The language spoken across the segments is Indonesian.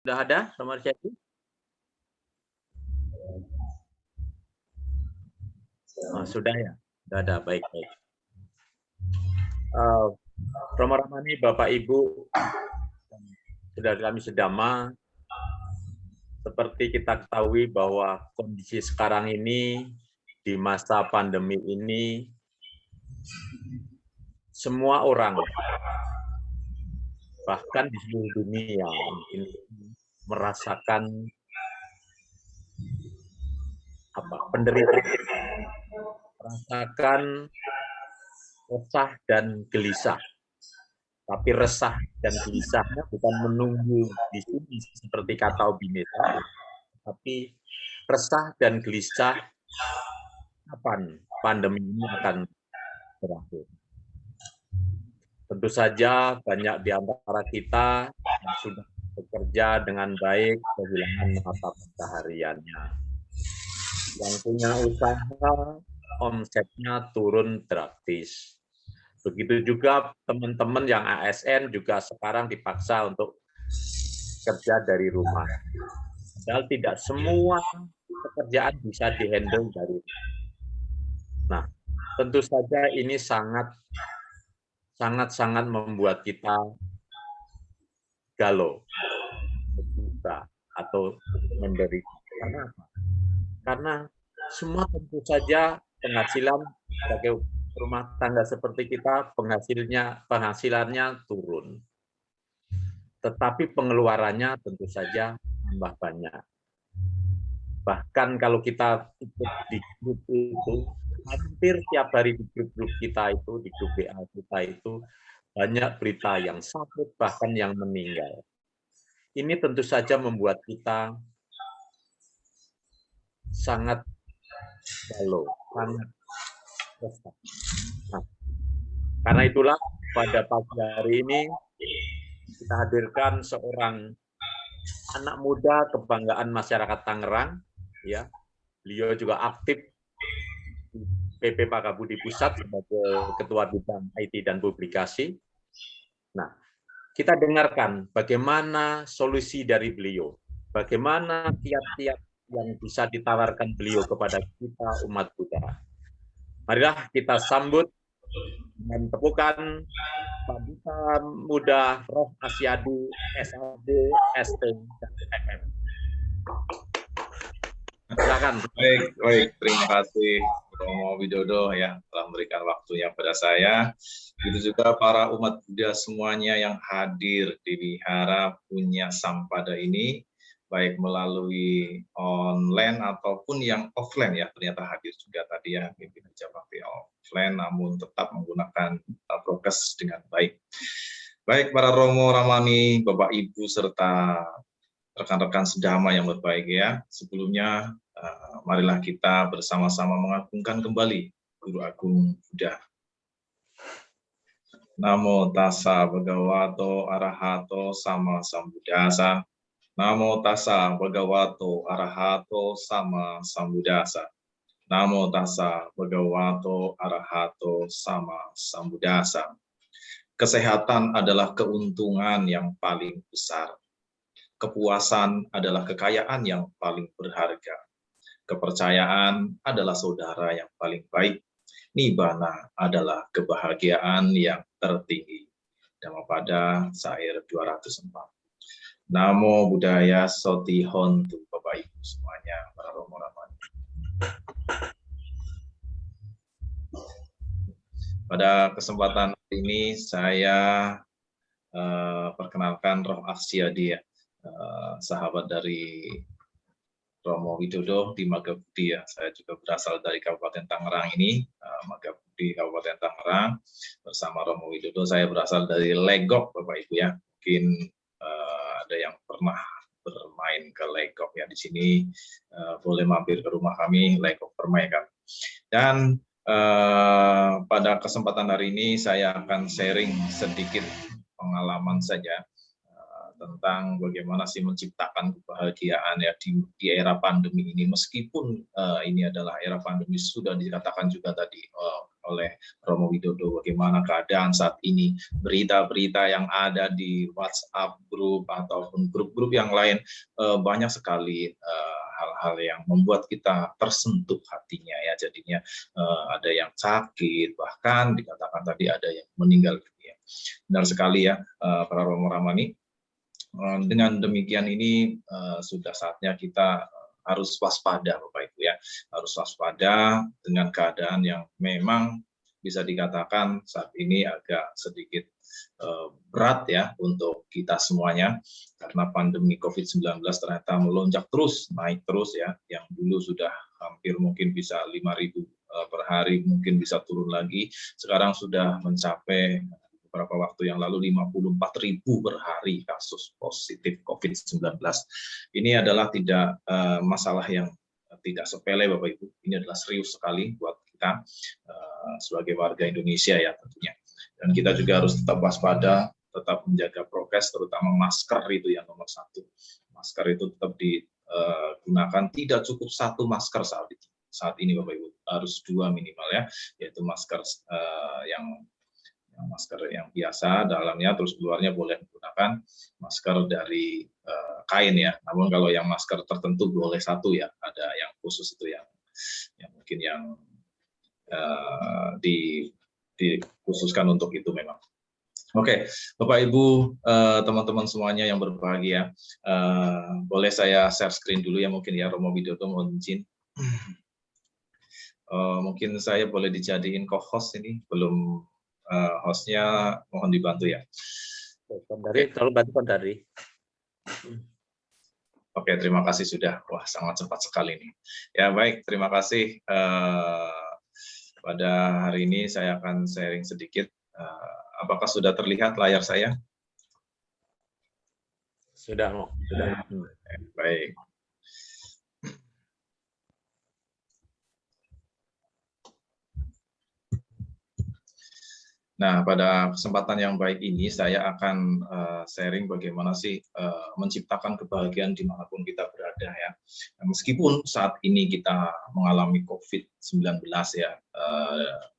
Sudah ada nomor chat? Oh, sudah ya? Sudah ada, baik. Romo Ramani, Bapak Ibu, saudara kami sedama, seperti kita ketahui bahwa kondisi sekarang ini, di masa pandemi ini, semua orang, bahkan di seluruh dunia, mungkin merasakan penderitaan, merasakan resah dan gelisah. Tapi resah dan gelisahnya bukan menunggu di sini seperti kata Obineta, tapi resah dan gelisah kapan pandemi ini akan berakhir. Tentu saja banyak di antara kita yang sudah bekerja dengan baik kehilangan mata pencahariannya. Yang punya usaha, omsetnya turun drastis. Begitu juga teman-teman yang ASN juga sekarang dipaksa untuk kerja dari rumah. Padahal tidak semua pekerjaan bisa dihandle dari rumah. Nah, tentu saja ini sangat membuat kita galau, berduka, atau menderita. Karena apa? Karena semua tentu saja penghasilan sebagai rumah tangga seperti kita, penghasilannya turun. Tetapi pengeluarannya tentu saja tambah banyak. Bahkan kalau kita ikut di grup itu, hampir tiap hari di grup-grup kita itu, di grup WA kita itu, banyak berita yang sakit, bahkan yang meninggal. Ini tentu saja membuat kita sangat galau, sangat resah. Nah, karena itulah pada pagi hari ini kita hadirkan seorang anak muda kebanggaan masyarakat Tangerang, ya. Beliau juga aktif di PP Pakabudi Pusat sebagai Ketua Bidang IT dan Publikasi. Nah, kita dengarkan bagaimana solusi dari beliau, bagaimana kiat-kiat yang bisa ditawarkan beliau kepada kita umat Buddha. Marilah kita sambut dengan tepukan Duta Muda Roh Asyadi SAD, ST, dan FM. Silakan. Baik, terima kasih Romo Widodo ya telah memberikan waktunya pada saya. Begitu juga para umat Buddha semuanya yang hadir di Wihara Punya Sampada ini, baik melalui online ataupun yang offline ya, ternyata hadir juga tadi ya, pimpinan Japakti offline namun tetap menggunakan prokes dengan baik. Baik para Romo Ramani, Bapak Ibu serta rekan-rekan sedama yang berbahagia, sebelumnya marilah kita bersama-sama mengagungkan kembali Guru Agung Buddha. Namo tassa bhagavato arahato sama sambuddhassa. Namo tassa bhagavato arahato sama sambuddhassa. Namo tassa bhagavato arahato sama sambuddhassa. Kesehatan adalah keuntungan yang paling besar. Kepuasan adalah kekayaan yang paling berharga. Kepercayaan adalah saudara yang paling baik. Nibbana adalah kebahagiaan yang tertinggi. Dhammapada Syair 204. Namo Buddhaya Soti Hontu, Bapak Ibu semuanya, para Romo Ramani. Pada kesempatan ini saya perkenalkan Roh Asyadi ya, sahabat dari Romo Widodo di Magabudi ya. Saya juga berasal dari Kabupaten Tangerang ini, Magabudi Kabupaten Tangerang. Bersama Romo Widodo saya berasal dari Legok, Bapak Ibu ya. Mungkin ada yang pernah bermain ke Legok ya, di sini boleh mampir ke rumah kami, Legok Permai kan. Dan pada kesempatan hari ini saya akan sharing sedikit pengalaman saja tentang bagaimana sih menciptakan kebahagiaan ya di era pandemi ini. Meskipun ini adalah era pandemi, sudah dikatakan juga tadi oleh Romo Widodo bagaimana keadaan saat ini, berita-berita yang ada di WhatsApp grup ataupun grup-grup yang lain, banyak sekali hal-hal yang membuat kita tersentuh hatinya ya, jadinya ada yang sakit, bahkan dikatakan tadi ada yang meninggal dunia. Benar sekali ya, para Romo Ramani. Dengan demikian ini sudah saatnya kita harus waspada Bapak Ibu ya, harus waspada dengan keadaan yang memang bisa dikatakan saat ini agak sedikit berat ya untuk kita semuanya, karena pandemi COVID-19 ternyata melonjak terus, naik terus ya, yang dulu sudah hampir mungkin bisa 5.000 per hari, mungkin bisa turun lagi, sekarang sudah mencapai beberapa waktu yang lalu 54.000 per hari kasus positif COVID-19. Ini adalah tidak masalah yang tidak sepele Bapak Ibu, ini adalah serius sekali buat kita sebagai warga Indonesia ya tentunya. Dan kita juga harus tetap waspada, tetap menjaga prokes, terutama masker itu yang nomor 1. Masker itu tetap digunakan, tidak cukup 1 masker saat ini Bapak Ibu, harus 2 minimal ya, yaitu masker masker yang biasa dalamnya, terus luarnya boleh menggunakan masker dari kain ya. Namun kalau yang masker tertentu boleh 1 ya, ada yang khusus itu yang mungkin yang dikhususkan untuk itu memang. Oke, Bapak Ibu, teman-teman semuanya yang berbahagia, boleh saya share screen dulu ya mungkin ya, Romo Widodo mohon izin. Mungkin saya boleh dijadiin co-host ini, belum hostnya mohon dibantu ya. Kondari, tolong bantu Kondari. Oke, terima kasih sudah. Wah, sangat cepat sekali nih. Ya baik, terima kasih. Pada hari ini saya akan sharing sedikit. Apakah sudah terlihat layar saya? Sudah. Baik. Nah, pada kesempatan yang baik ini saya akan sharing bagaimana sih menciptakan kebahagiaan dimanapun kita berada ya. Meskipun saat ini kita mengalami COVID-19 ya,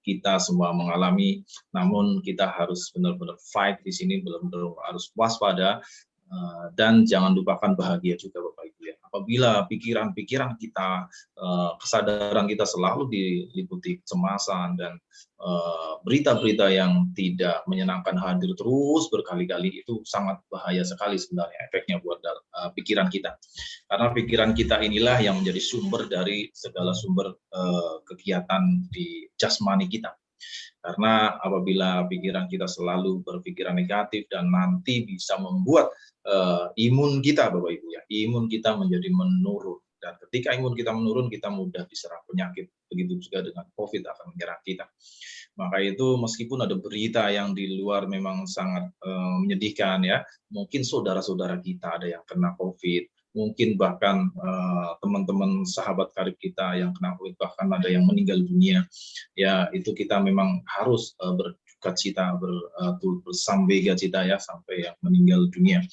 kita semua mengalami, namun kita harus benar-benar fight di sini, benar-benar harus waspada. Dan jangan lupakan bahagia juga Bapak Ibu ya. Apabila pikiran-pikiran kita, kesadaran kita selalu diliputi kecemasan dan berita-berita yang tidak menyenangkan hadir terus berkali-kali, itu sangat bahaya sekali sebenarnya efeknya buat pikiran kita. Karena pikiran kita inilah yang menjadi sumber dari segala sumber kegiatan di jasmani kita. Karena apabila pikiran kita selalu berpikiran negatif dan nanti bisa membuat imun kita Bapak Ibu ya, imun kita menjadi menurun, dan ketika imun kita menurun kita mudah diserang penyakit, begitu juga dengan COVID akan menyerang kita. Maka itu meskipun ada berita yang di luar memang sangat menyedihkan ya, mungkin saudara-saudara kita ada yang kena COVID, mungkin bahkan teman-teman sahabat karib kita yang kena COVID, bahkan ada yang meninggal dunia, ya itu kita memang harus bersukacita, bersambega cita ya, sampai yang meninggal dunia.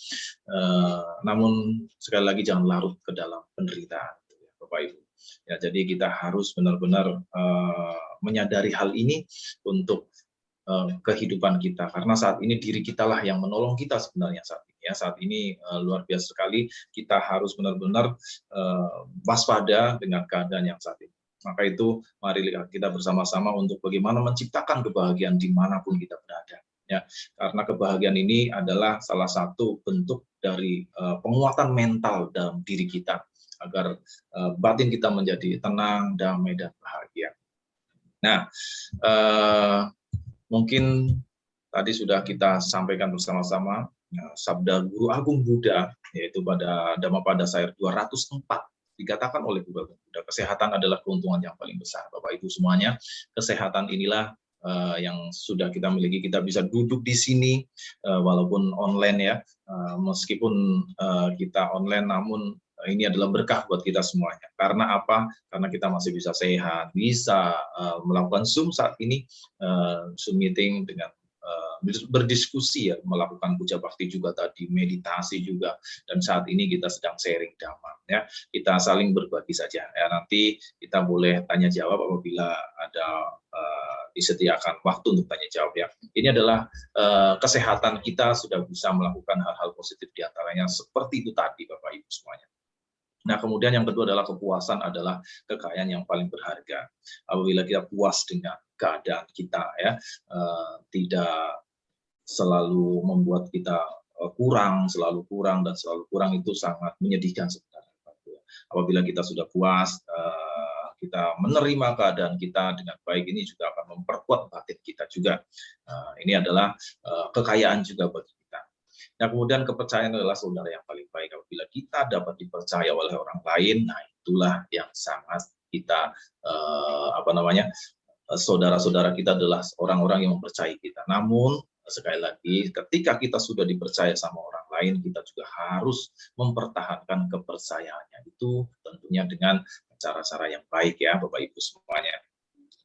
Namun sekali lagi jangan larut ke dalam penderitaan, Bapak Ibu. Ya, jadi kita harus benar-benar menyadari hal ini untuk kehidupan kita, karena saat ini diri kita lah yang menolong kita sebenarnya saat ini ya. Saat ini luar biasa sekali, kita harus benar-benar waspada dengan keadaan yang saat ini. Maka itu mari kita bersama-sama untuk bagaimana menciptakan kebahagiaan dimanapun kita berada ya, karena kebahagiaan ini adalah salah satu bentuk dari penguatan mental dalam diri kita agar batin kita menjadi tenang, damai, dan bahagia. Nah, mungkin tadi sudah kita sampaikan bersama-sama sabda Guru Agung Buddha, yaitu pada Dhammapada Sayur 204, dikatakan oleh Guru Agung Buddha, kesehatan adalah keuntungan yang paling besar. Bapak Ibu semuanya, kesehatan inilah yang sudah kita miliki. Kita bisa duduk di sini walaupun online ya, meskipun kita online, namun ini adalah berkah buat kita semuanya. Karena apa? Karena kita masih bisa sehat, bisa melakukan Zoom saat ini, Zoom meeting dengan berdiskusi ya, melakukan puja bakti juga tadi, meditasi juga, dan saat ini kita sedang sharing dhamma ya. Kita saling berbagi saja ya. Nanti kita boleh tanya jawab apabila ada disediakan waktu untuk tanya jawab ya. Ini adalah kesehatan kita sudah bisa melakukan hal-hal positif diantaranya seperti itu tadi Bapak Ibu semuanya. Nah, kemudian yang kedua adalah kepuasan adalah kekayaan yang paling berharga. Apabila kita puas dengan keadaan kita ya, tidak selalu membuat kita selalu kurang itu sangat menyedihkan sebenarnya. Apabila kita sudah puas, kita menerima keadaan kita dengan baik, ini juga akan memperkuat batin kita juga. Ini adalah kekayaan juga bagi kita. Nah, kemudian kepercayaan adalah saudara yang paling baik. Apabila kita dapat dipercaya oleh orang lain, nah itulah yang sangat kita saudara-saudara kita adalah orang-orang yang mempercayai kita. Namun sekali lagi, ketika kita sudah dipercaya sama orang lain, kita juga harus mempertahankan kepercayaannya. Itu tentunya dengan cara-cara yang baik ya, Bapak Ibu semuanya.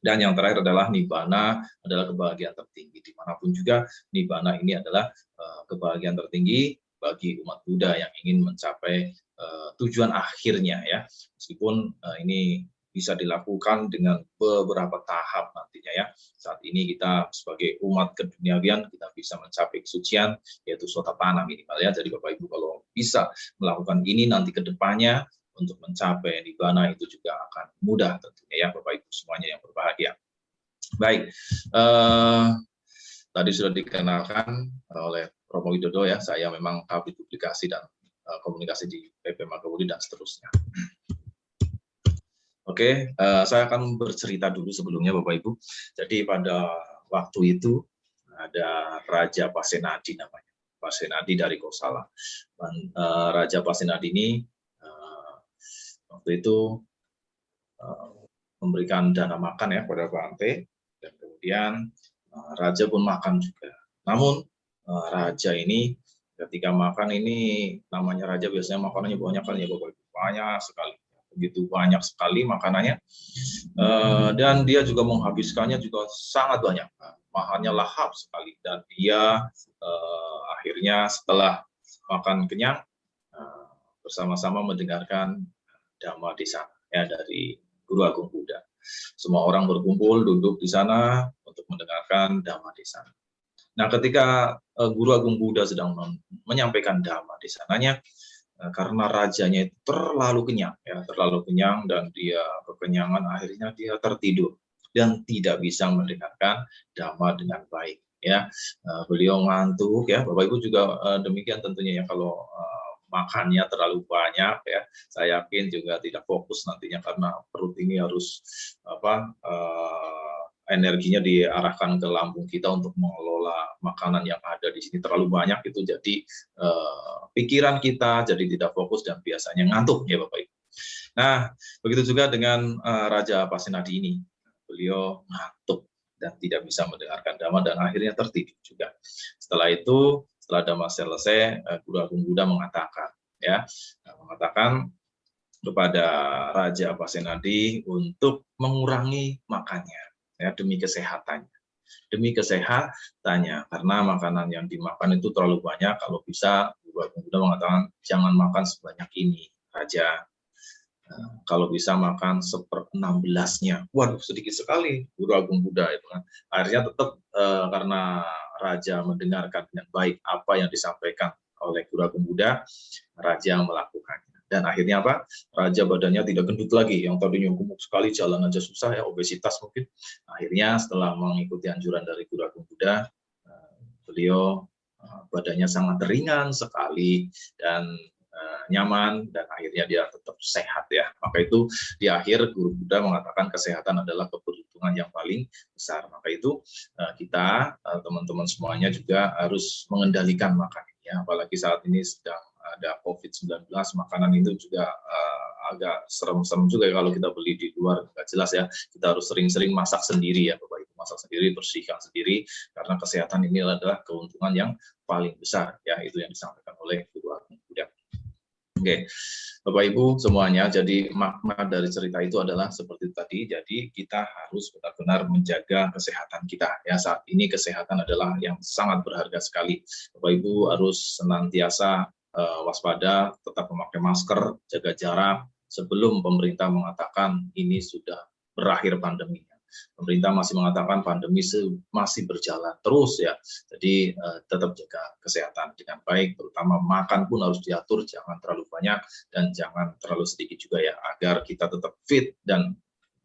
Dan yang terakhir adalah nibbana, adalah kebahagiaan tertinggi. Dimanapun juga, nibbana ini adalah kebahagiaan tertinggi bagi umat Buddha yang ingin mencapai tujuan akhirnya ya. Meskipun ini bisa dilakukan dengan beberapa tahap nantinya ya. Saat ini kita sebagai umat keduniawian kita bisa mencapai kesucian yaitu Sotapanna minimal ya. Jadi Bapak Ibu kalau bisa melakukan ini nanti ke depannya untuk mencapai nibbana itu juga akan mudah tentunya ya Bapak Ibu semuanya yang berbahagia. Baik, tadi sudah dikenalkan oleh Romo Widodo ya, saya memang kabit publikasi dan komunikasi di PP Magawuli dan seterusnya. Oke, saya akan bercerita dulu sebelumnya Bapak Ibu. Jadi pada waktu itu ada Raja Pasenadi namanya, Pasenadi dari Kosala. Raja Pasenadi ini waktu itu memberikan dana makan ya pada Bante, dan kemudian Raja pun makan juga. Namun Raja ini ketika makan ini, namanya Raja biasanya makanannya banyak kan ya Bapak Ibu, banyak sekali. Begitu banyak sekali makanannya, dan dia juga menghabiskannya juga sangat banyak, makannya lahap sekali, dan dia akhirnya setelah makan kenyang bersama-sama mendengarkan dhamma di sana ya dari Guru Agung Buddha. Semua orang berkumpul duduk di sana untuk mendengarkan dhamma di sana. Nah, ketika Guru Agung Buddha sedang menyampaikan dhamma di sananya, karena rajanya itu terlalu kenyang dan dia kekenyangan, akhirnya dia tertidur dan tidak bisa mendengarkan dhamma dengan baik ya. Beliau ngantuk ya, Bapak Ibu juga demikian tentunya ya, kalau makannya terlalu banyak ya, saya yakin juga tidak fokus nantinya karena perut ini harus energinya diarahkan ke lambung kita untuk mengelola makanan yang ada di sini terlalu banyak itu, jadi pikiran kita jadi tidak fokus dan biasanya ngantuk ya Bapak Ibu. Nah, begitu juga dengan Raja Pasenadi ini, beliau ngantuk dan tidak bisa mendengarkan dhamma dan akhirnya tertidur juga. Setelah itu, setelah dhamma selesai, Guru Agung Buddha mengatakan kepada Raja Pasenadi untuk mengurangi makannya. Ya, demi kesehatannya, karena makanan yang dimakan itu terlalu banyak. Kalau bisa, Guru Agung Buddha mengatakan jangan makan sebanyak ini, Raja. Kalau bisa makan 1/16-nya. Waduh, sedikit sekali Guru Agung Buddha itu kan. Akhirnya tetap karena Raja mendengarkan dengan baik apa yang disampaikan oleh Guru Agung Buddha, Raja melakukannya. Dan akhirnya apa? Raja badannya tidak gendut lagi, yang tadinya gemuk sekali, jalan aja susah ya, obesitas mungkin. Akhirnya setelah mengikuti anjuran dari Guru Agung Buddha, beliau badannya sangat ringan sekali dan nyaman, dan akhirnya dia tetap sehat ya. Maka itu di akhir Guru Buddha mengatakan kesehatan adalah keberuntungan yang paling besar. Maka itu kita teman-teman semuanya juga harus mengendalikan makan ya, apalagi saat ini sedang ada COVID-19, makanan itu juga agak serem-serem juga ya kalau kita beli di luar, nggak jelas ya. Kita harus sering-sering masak sendiri ya Bapak Ibu, masak sendiri, bersihkan sendiri, karena kesehatan ini adalah keuntungan yang paling besar ya, itu yang disampaikan oleh Guru Agung Buddha. Oke, Bapak Ibu semuanya, jadi makna dari cerita itu adalah seperti tadi, jadi kita harus benar-benar menjaga kesehatan kita. Ya, saat ini kesehatan adalah yang sangat berharga sekali. Bapak Ibu harus senantiasa waspada, tetap memakai masker, jaga jarak, sebelum pemerintah mengatakan ini sudah berakhir pandemi. Pemerintah masih mengatakan pandemi masih berjalan terus ya. Jadi tetap jaga kesehatan dengan baik, terutama makan pun harus diatur, jangan terlalu banyak dan jangan terlalu sedikit juga ya, agar kita tetap fit dan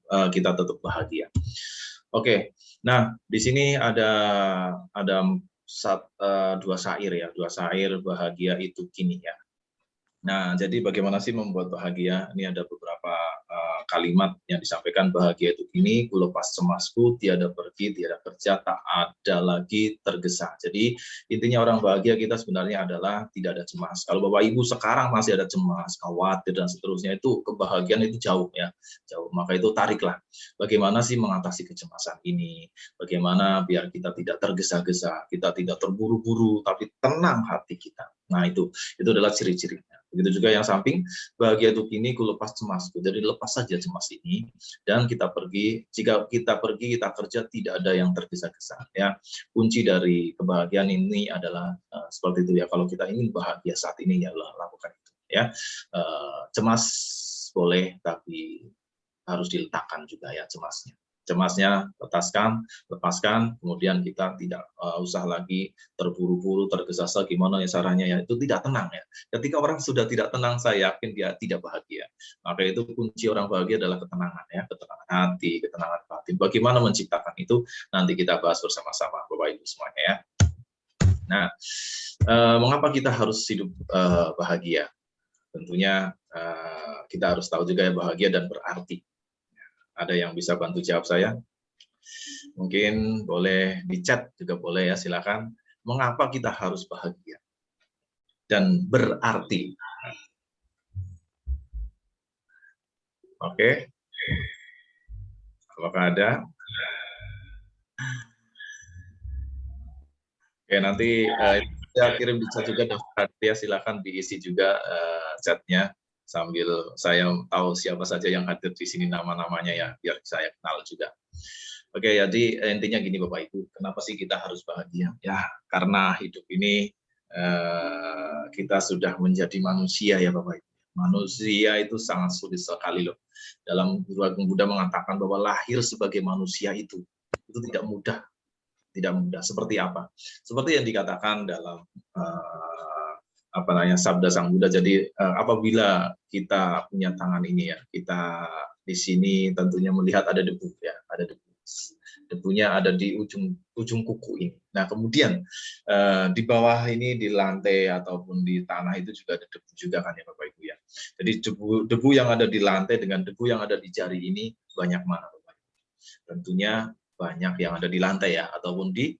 kita tetap bahagia. Oke, nah di sini ada dua syair ya, dua syair bahagia itu kini ya. Nah, jadi bagaimana sih membuat bahagia? Ini ada beberapa kalimat yang disampaikan. Bahagia itu kini, ku lepas cemasku, tiada pergi, tiada kerja, tak ada lagi tergesa. Jadi intinya orang bahagia kita sebenarnya adalah tidak ada cemas. Kalau Bapak Ibu sekarang masih ada cemas, khawatir dan seterusnya, itu kebahagiaan itu jauh ya, jauh. Maka itu tariklah. Bagaimana sih mengatasi kecemasan ini? Bagaimana biar kita tidak tergesa-gesa, kita tidak terburu-buru, tapi tenang hati kita. Nah itu adalah ciri-cirinya. Begitu juga yang samping, bahagia itu kini ku lepas cemasku. Jadi lepas saja cemas ini dan kita pergi. Jika kita pergi, kita kerja, tidak ada yang tergesa-gesa. Ya, kunci dari kebahagiaan ini adalah seperti itu ya. Kalau kita ingin bahagia saat ini, ya lakukan itu. Ya, cemas boleh, tapi harus diletakkan juga ya cemasnya. Cemasnya lepaskan, kemudian kita tidak usah lagi terburu-buru, tergesa-gesa gimana ya caranya ya, itu tidak tenang ya. Ketika orang sudah tidak tenang, saya yakin dia tidak bahagia. Maka itu kunci orang bahagia adalah ketenangan ya, ketenangan hati, ketenangan batin. Bagaimana menciptakan itu, nanti kita bahas bersama-sama Bapak Ibu semuanya ya. Nah, mengapa kita harus hidup bahagia? Tentunya kita harus tahu juga ya bahagia dan berarti. Ada yang bisa bantu jawab saya? Mungkin boleh di chat juga boleh ya, silakan. Mengapa kita harus bahagia dan berarti? Oke. Apakah ada? Oke, nanti saya kirim di chat juga daftar ya, silakan diisi juga chatnya sambil saya tahu siapa saja yang hadir di sini nama-namanya ya, biar saya kenal juga. Oke, jadi intinya gini Bapak Ibu, kenapa sih kita harus bahagia? Ya, karena hidup ini kita sudah menjadi manusia ya Bapak Ibu. Manusia itu sangat sulit sekali loh. Dalam Guru Agung Buddha mengatakan bahwa lahir sebagai manusia itu tidak mudah. Tidak mudah. Seperti apa? Seperti yang dikatakan dalam sabda Sang Buddha. Jadi apabila kita punya tangan ini ya, kita di sini tentunya melihat ada debu ya, ada debu. Debunya ada di ujung kuku ini. Nah, kemudian di bawah ini di lantai ataupun di tanah itu juga ada debu juga kan ya Bapak Ibu ya. Jadi debu yang ada di lantai dengan debu yang ada di jari ini banyak mana Bapak Ibu? Tentunya banyak yang ada di lantai ya ataupun di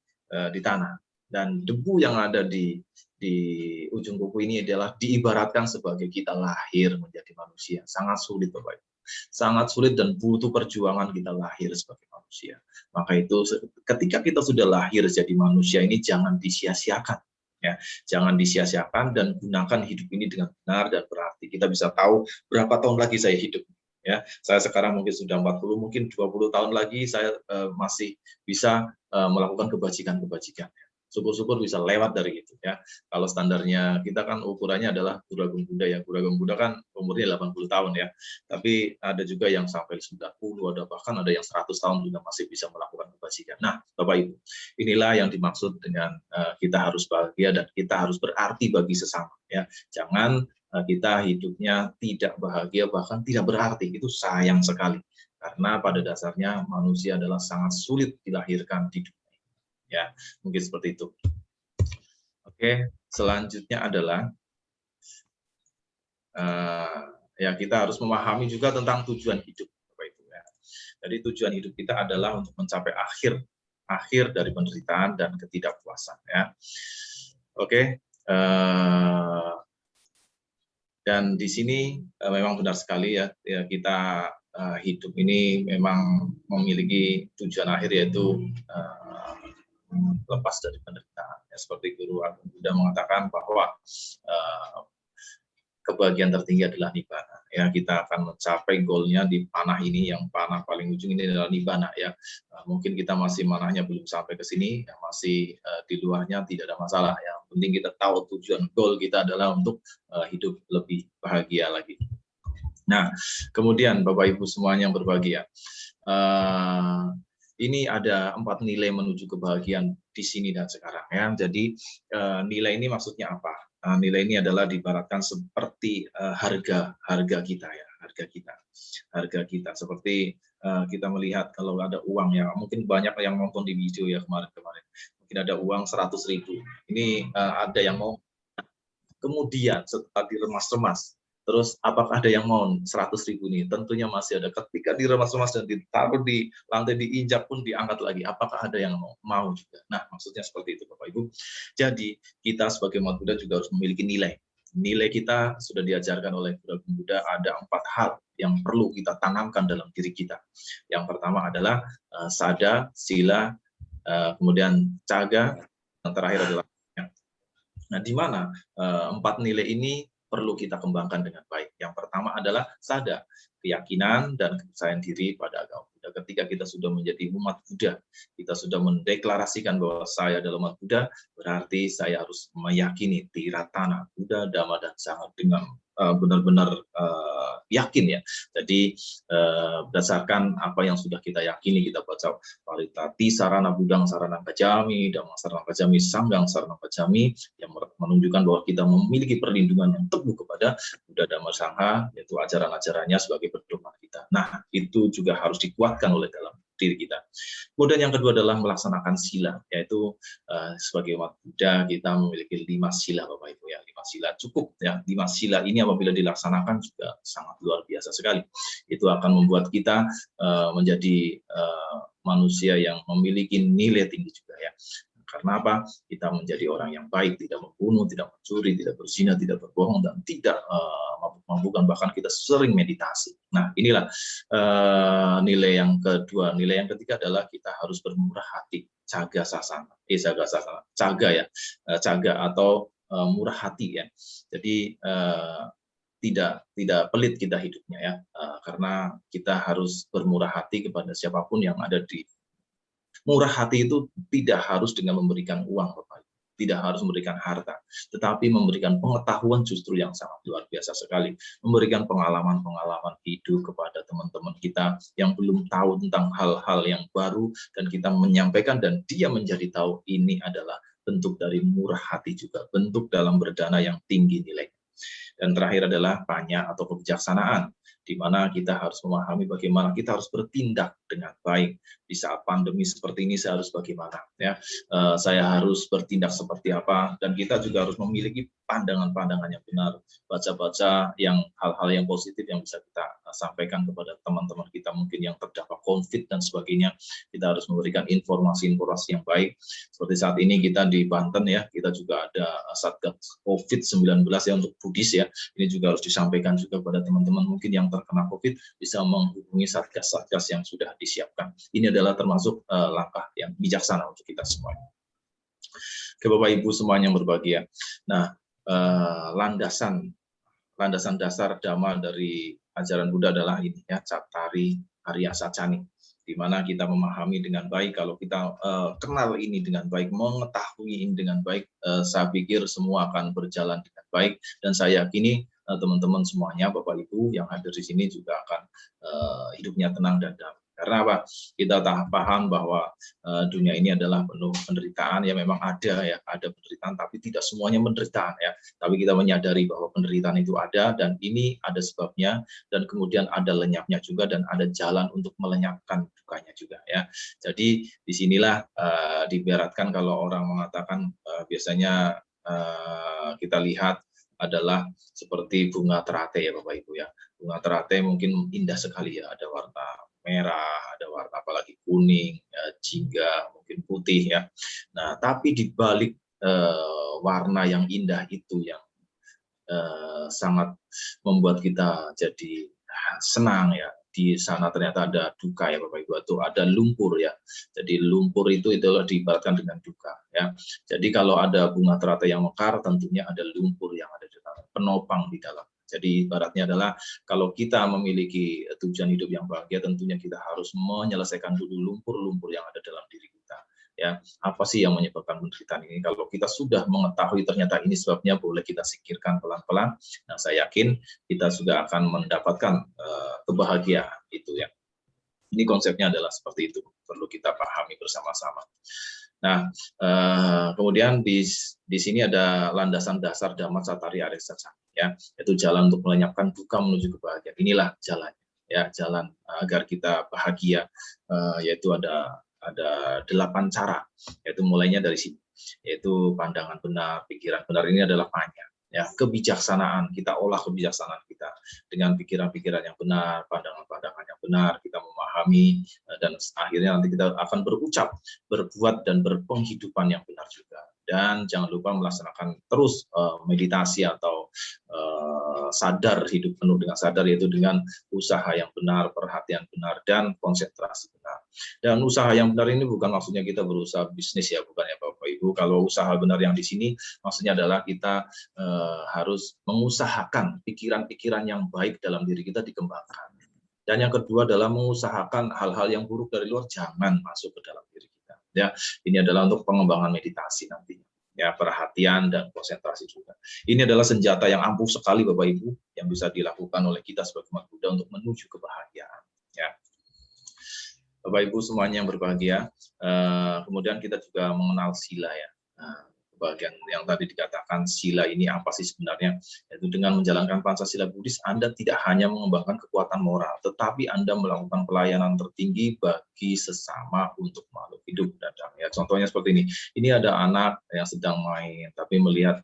tanah. Dan debu yang ada di ujung kuku ini adalah diibaratkan sebagai kita lahir menjadi manusia. Sangat sulit Bapak Ibu. Sangat sulit dan butuh perjuangan kita lahir sebagai manusia. Maka itu ketika kita sudah lahir jadi manusia ini jangan disia-siakan. Ya, jangan disia-siakan dan gunakan hidup ini dengan benar dan berarti. Kita bisa tahu berapa tahun lagi saya hidup. Ya, saya sekarang mungkin sudah 40, mungkin 20 tahun lagi saya masih bisa melakukan kebajikan-kebajikan. Syukur-syukur bisa lewat dari itu ya. Kalau standarnya kita kan ukurannya adalah Guru Agung Buddha ya. Guru Agung Buddha kan umurnya 80 tahun ya. Tapi ada juga yang sampai 90, ada bahkan ada yang 100 tahun juga masih bisa melakukan kebajikan. Nah, Bapak Ibu, inilah yang dimaksud dengan kita harus bahagia dan kita harus berarti bagi sesama ya. Jangan kita hidupnya tidak bahagia bahkan tidak berarti, itu sayang sekali. Karena pada dasarnya manusia adalah sangat sulit dilahirkan di dunia. Ya, mungkin seperti itu. Oke, selanjutnya adalah ya kita harus memahami juga tentang tujuan hidup, Bapak Ibu ya. Jadi tujuan hidup kita adalah untuk mencapai akhir dari penderitaan dan ketidakpuasan ya. Oke, dan di sini memang benar sekali ya, kita hidup ini memang memiliki tujuan akhir yaitu lepas dari penderitaan. Ya, seperti Guru Agung Buddha mengatakan bahwa kebahagiaan tertinggi adalah nibbana. Ya, kita akan mencapai goalnya di panah ini, yang panah paling ujung ini adalah nibbana ya. Mungkin kita masih manahnya belum sampai ke sini, yang masih di luarnya tidak ada masalah. Yang penting kita tahu tujuan goal kita adalah untuk hidup lebih bahagia lagi. Nah, kemudian Bapak Ibu semuanya yang berbahagia, ini ada 4 nilai menuju kebahagiaan di sini dan sekarang ya. Jadi nilai ini maksudnya apa? Nilai ini adalah diibaratkan seperti harga kita ya, harga kita seperti kita melihat kalau ada uang ya, mungkin banyak yang nonton di video ya kemarin, mungkin ada uang 100.000, ini ada yang mau, kemudian setelah diremas-remas, terus apakah ada yang mau 100.000 ini? Tentunya masih ada. Ketika diremas-remas dan ditaruh di lantai, diinjak pun diangkat lagi, apakah ada yang mau juga? Nah, maksudnya seperti itu Bapak Ibu. Jadi kita sebagai umat Buddha juga harus memiliki nilai. Nilai kita sudah diajarkan oleh Buddha, ada 4 hal yang perlu kita tanamkan dalam diri kita. Yang pertama adalah sada, sila, kemudian caga, yang terakhir adalah. Nah, di mana 4 nilai ini perlu kita kembangkan dengan baik. Yang pertama adalah sada, keyakinan dan kepercayaan diri pada agama Buddha. Ketika kita sudah menjadi umat Buddha, kita sudah mendeklarasikan bahwa saya adalah umat Buddha, berarti saya harus meyakini Tiratana, Buddha, Dhamma, dan Sangha dengan benar-benar yakin ya. Jadi berdasarkan apa yang sudah kita yakini, kita baca Paritati Sarana Budang Sarana Kajami, Dhamma Sarana Kajami, Sanggang Sarana Kajami, yang menunjukkan bahwa kita memiliki perlindungan yang teguh kepada Buddha, Dhamma, Sangha, yaitu ajaran-ajarannya sebagai pedoman kita. Nah, itu juga harus dikuatkan oleh dalam diri kita. Kemudian yang kedua adalah melaksanakan sila, yaitu sebagai umat Buddha kita memiliki 5 sila Bapak Ibu ya. 5 sila cukup ya. 5 sila ini apabila dilaksanakan juga sangat luar biasa sekali. Itu akan membuat kita menjadi manusia yang memiliki nilai tinggi juga ya. Karena apa? Kita menjadi orang yang baik, tidak membunuh, tidak mencuri, tidak berzina, tidak berbohong, dan tidak mabuk-mabukan, bahkan kita sering meditasi. Nah, inilah nilai yang kedua. Nilai yang ketiga adalah kita harus bermurah hati, caga sasana. Caga ya, caga atau murah hati ya. Jadi tidak pelit kita hidupnya ya, karena kita harus bermurah hati kepada siapapun yang ada di. Murah hati itu tidak harus dengan memberikan uang, Bapak, tidak harus memberikan harta, tetapi memberikan pengetahuan justru yang sangat luar biasa sekali, memberikan pengalaman-pengalaman hidup kepada teman-teman kita yang belum tahu tentang hal-hal yang baru, dan kita menyampaikan dan dia menjadi tahu. Ini adalah bentuk dari murah hati juga, bentuk dalam berdana yang tinggi nilai. Dan terakhir adalah panya atau kebijaksanaan, di mana kita harus memahami bagaimana kita harus bertindak dengan baik di saat pandemi seperti ini. Saya harus bagaimana ya, saya harus bertindak seperti apa, dan kita juga harus memiliki pandangan-pandangan yang benar, baca-baca yang hal-hal yang positif yang bisa kita sampaikan kepada teman-teman kita mungkin yang terdampak COVID dan sebagainya. Kita harus memberikan informasi-informasi yang baik. Seperti saat ini kita di Banten ya, kita juga ada Satgas COVID-19 ya untuk Buddhis ya. Ini juga harus disampaikan juga kepada teman-teman mungkin yang terkena COVID, bisa menghubungi satgas-satgas yang sudah disiapkan. Ini adalah termasuk langkah yang bijaksana untuk kita semuanya. Oke Bapak Ibu semuanya yang berbahagia. Nah, landasan dasar Dhamma dari ajaran Buddha adalah ini ya, Cattari Arya Sacani, di mana kita memahami dengan baik. Kalau kita kenal ini dengan baik, mengetahui ini dengan baik, saya pikir semua akan berjalan dengan baik, dan saya yakini teman-teman semuanya, Bapak Ibu yang hadir di sini juga akan hidupnya tenang dan damai. Karena apa? Kita paham bahwa dunia ini adalah penuh penderitaan. Ya memang ada ya, ada penderitaan, tapi tidak semuanya penderitaan ya. Tapi kita menyadari bahwa penderitaan itu ada, dan ini ada sebabnya, dan kemudian ada lenyapnya juga, dan ada jalan untuk melenyapkan dukanya juga ya. Jadi disinilah diibaratkan kalau orang mengatakan biasanya kita lihat adalah seperti bunga teratai ya Bapak Ibu ya. Bunga teratai mungkin indah sekali ya, ada warna merah, ada warna apalagi kuning, jingga, mungkin putih ya. Nah, tapi di balik warna yang indah itu yang sangat membuat kita jadi senang ya, di sana ternyata ada duka ya Bapak Ibu, itu ada lumpur ya. Jadi lumpur itu adalah diibaratkan dengan duka ya. Jadi kalau ada bunga teratai yang mekar, tentunya ada lumpur yang ada di dalam, penopang di dalam. Jadi ibaratnya adalah kalau kita memiliki tujuan hidup yang bahagia, tentunya kita harus menyelesaikan dulu lumpur-lumpur yang ada dalam diri kita. Ya, apa sih yang menyebabkan penderitaan ini? Kalau kita sudah mengetahui ternyata ini sebabnya, boleh kita singkirkan pelan-pelan. Nah, saya yakin kita sudah akan mendapatkan kebahagiaan itu ya. Ini konsepnya adalah seperti itu, perlu kita pahami bersama-sama. Nah, kemudian di sini ada landasan dasar Dhamma Cattari Arya Sacca, ya, yaitu jalan untuk melenyapkan duka menuju kebahagiaan. Inilah jalannya, ya, jalan agar kita bahagia, yaitu ada 8 cara, yaitu mulainya dari sini, yaitu pandangan benar, pikiran benar. Ini adalah panya, ya, kebijaksanaan. Kita olah kebijaksanaan kita dengan pikiran-pikiran yang benar, pandangan-pandangan yang benar, kita memahami, dan akhirnya nanti kita akan berucap, berbuat, dan berpenghidupan yang benar juga. Dan jangan lupa melaksanakan terus meditasi atau sadar, hidup penuh dengan sadar, yaitu dengan usaha yang benar, perhatian benar, dan konsentrasi benar. Dan usaha yang benar ini bukan maksudnya kita berusaha bisnis ya, bukan ya Bapak Ibu. Kalau usaha benar yang di sini maksudnya adalah kita harus mengusahakan pikiran-pikiran yang baik dalam diri kita dikembangkan. Dan yang kedua adalah mengusahakan hal-hal yang buruk dari luar jangan masuk ke dalam diri kita. Ya, ini adalah untuk pengembangan meditasi nantinya. Ya, perhatian dan konsentrasi juga. Ini adalah senjata yang ampuh sekali Bapak Ibu yang bisa dilakukan oleh kita sebagai umat Buddha untuk menuju kebahagiaan. Ya. Bapak Ibu semuanya yang berbahagia. Kemudian kita juga mengenal sila ya. Bagian yang tadi dikatakan sila ini apa sih sebenarnya? Yaitu dengan menjalankan Pancasila Buddhis, Anda tidak hanya mengembangkan kekuatan moral, tetapi Anda melakukan pelayanan tertinggi bagi sesama untuk makhluk hidup dan damai. Ya, contohnya seperti ini. Ini ada anak yang sedang main, tapi melihat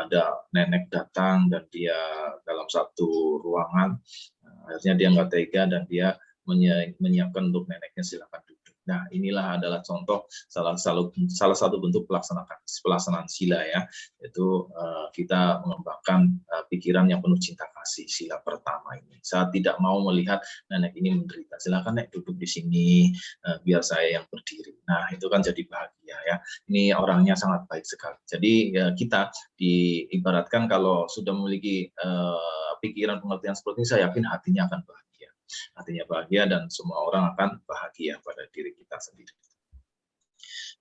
ada nenek datang dan dia dalam satu ruangan, akhirnya dia nggak tega dan dia menyiapkan untuk neneknya, silakan duduk. Nah, inilah adalah contoh salah satu bentuk pelaksanaan sila ya, yaitu kita mengembangkan pikiran yang penuh cinta kasih. Sila pertama ini, saya tidak mau melihat nenek ini menderita. Silakan nek duduk di sini, biar saya yang berdiri. Nah, itu kan jadi bahagia ya. Ini orangnya sangat baik sekali. Jadi ya, kita diibaratkan kalau sudah memiliki pikiran pengertian seperti ini, saya yakin hatinya akan bahagia. Artinya bahagia dan semua orang akan bahagia pada diri kita sendiri.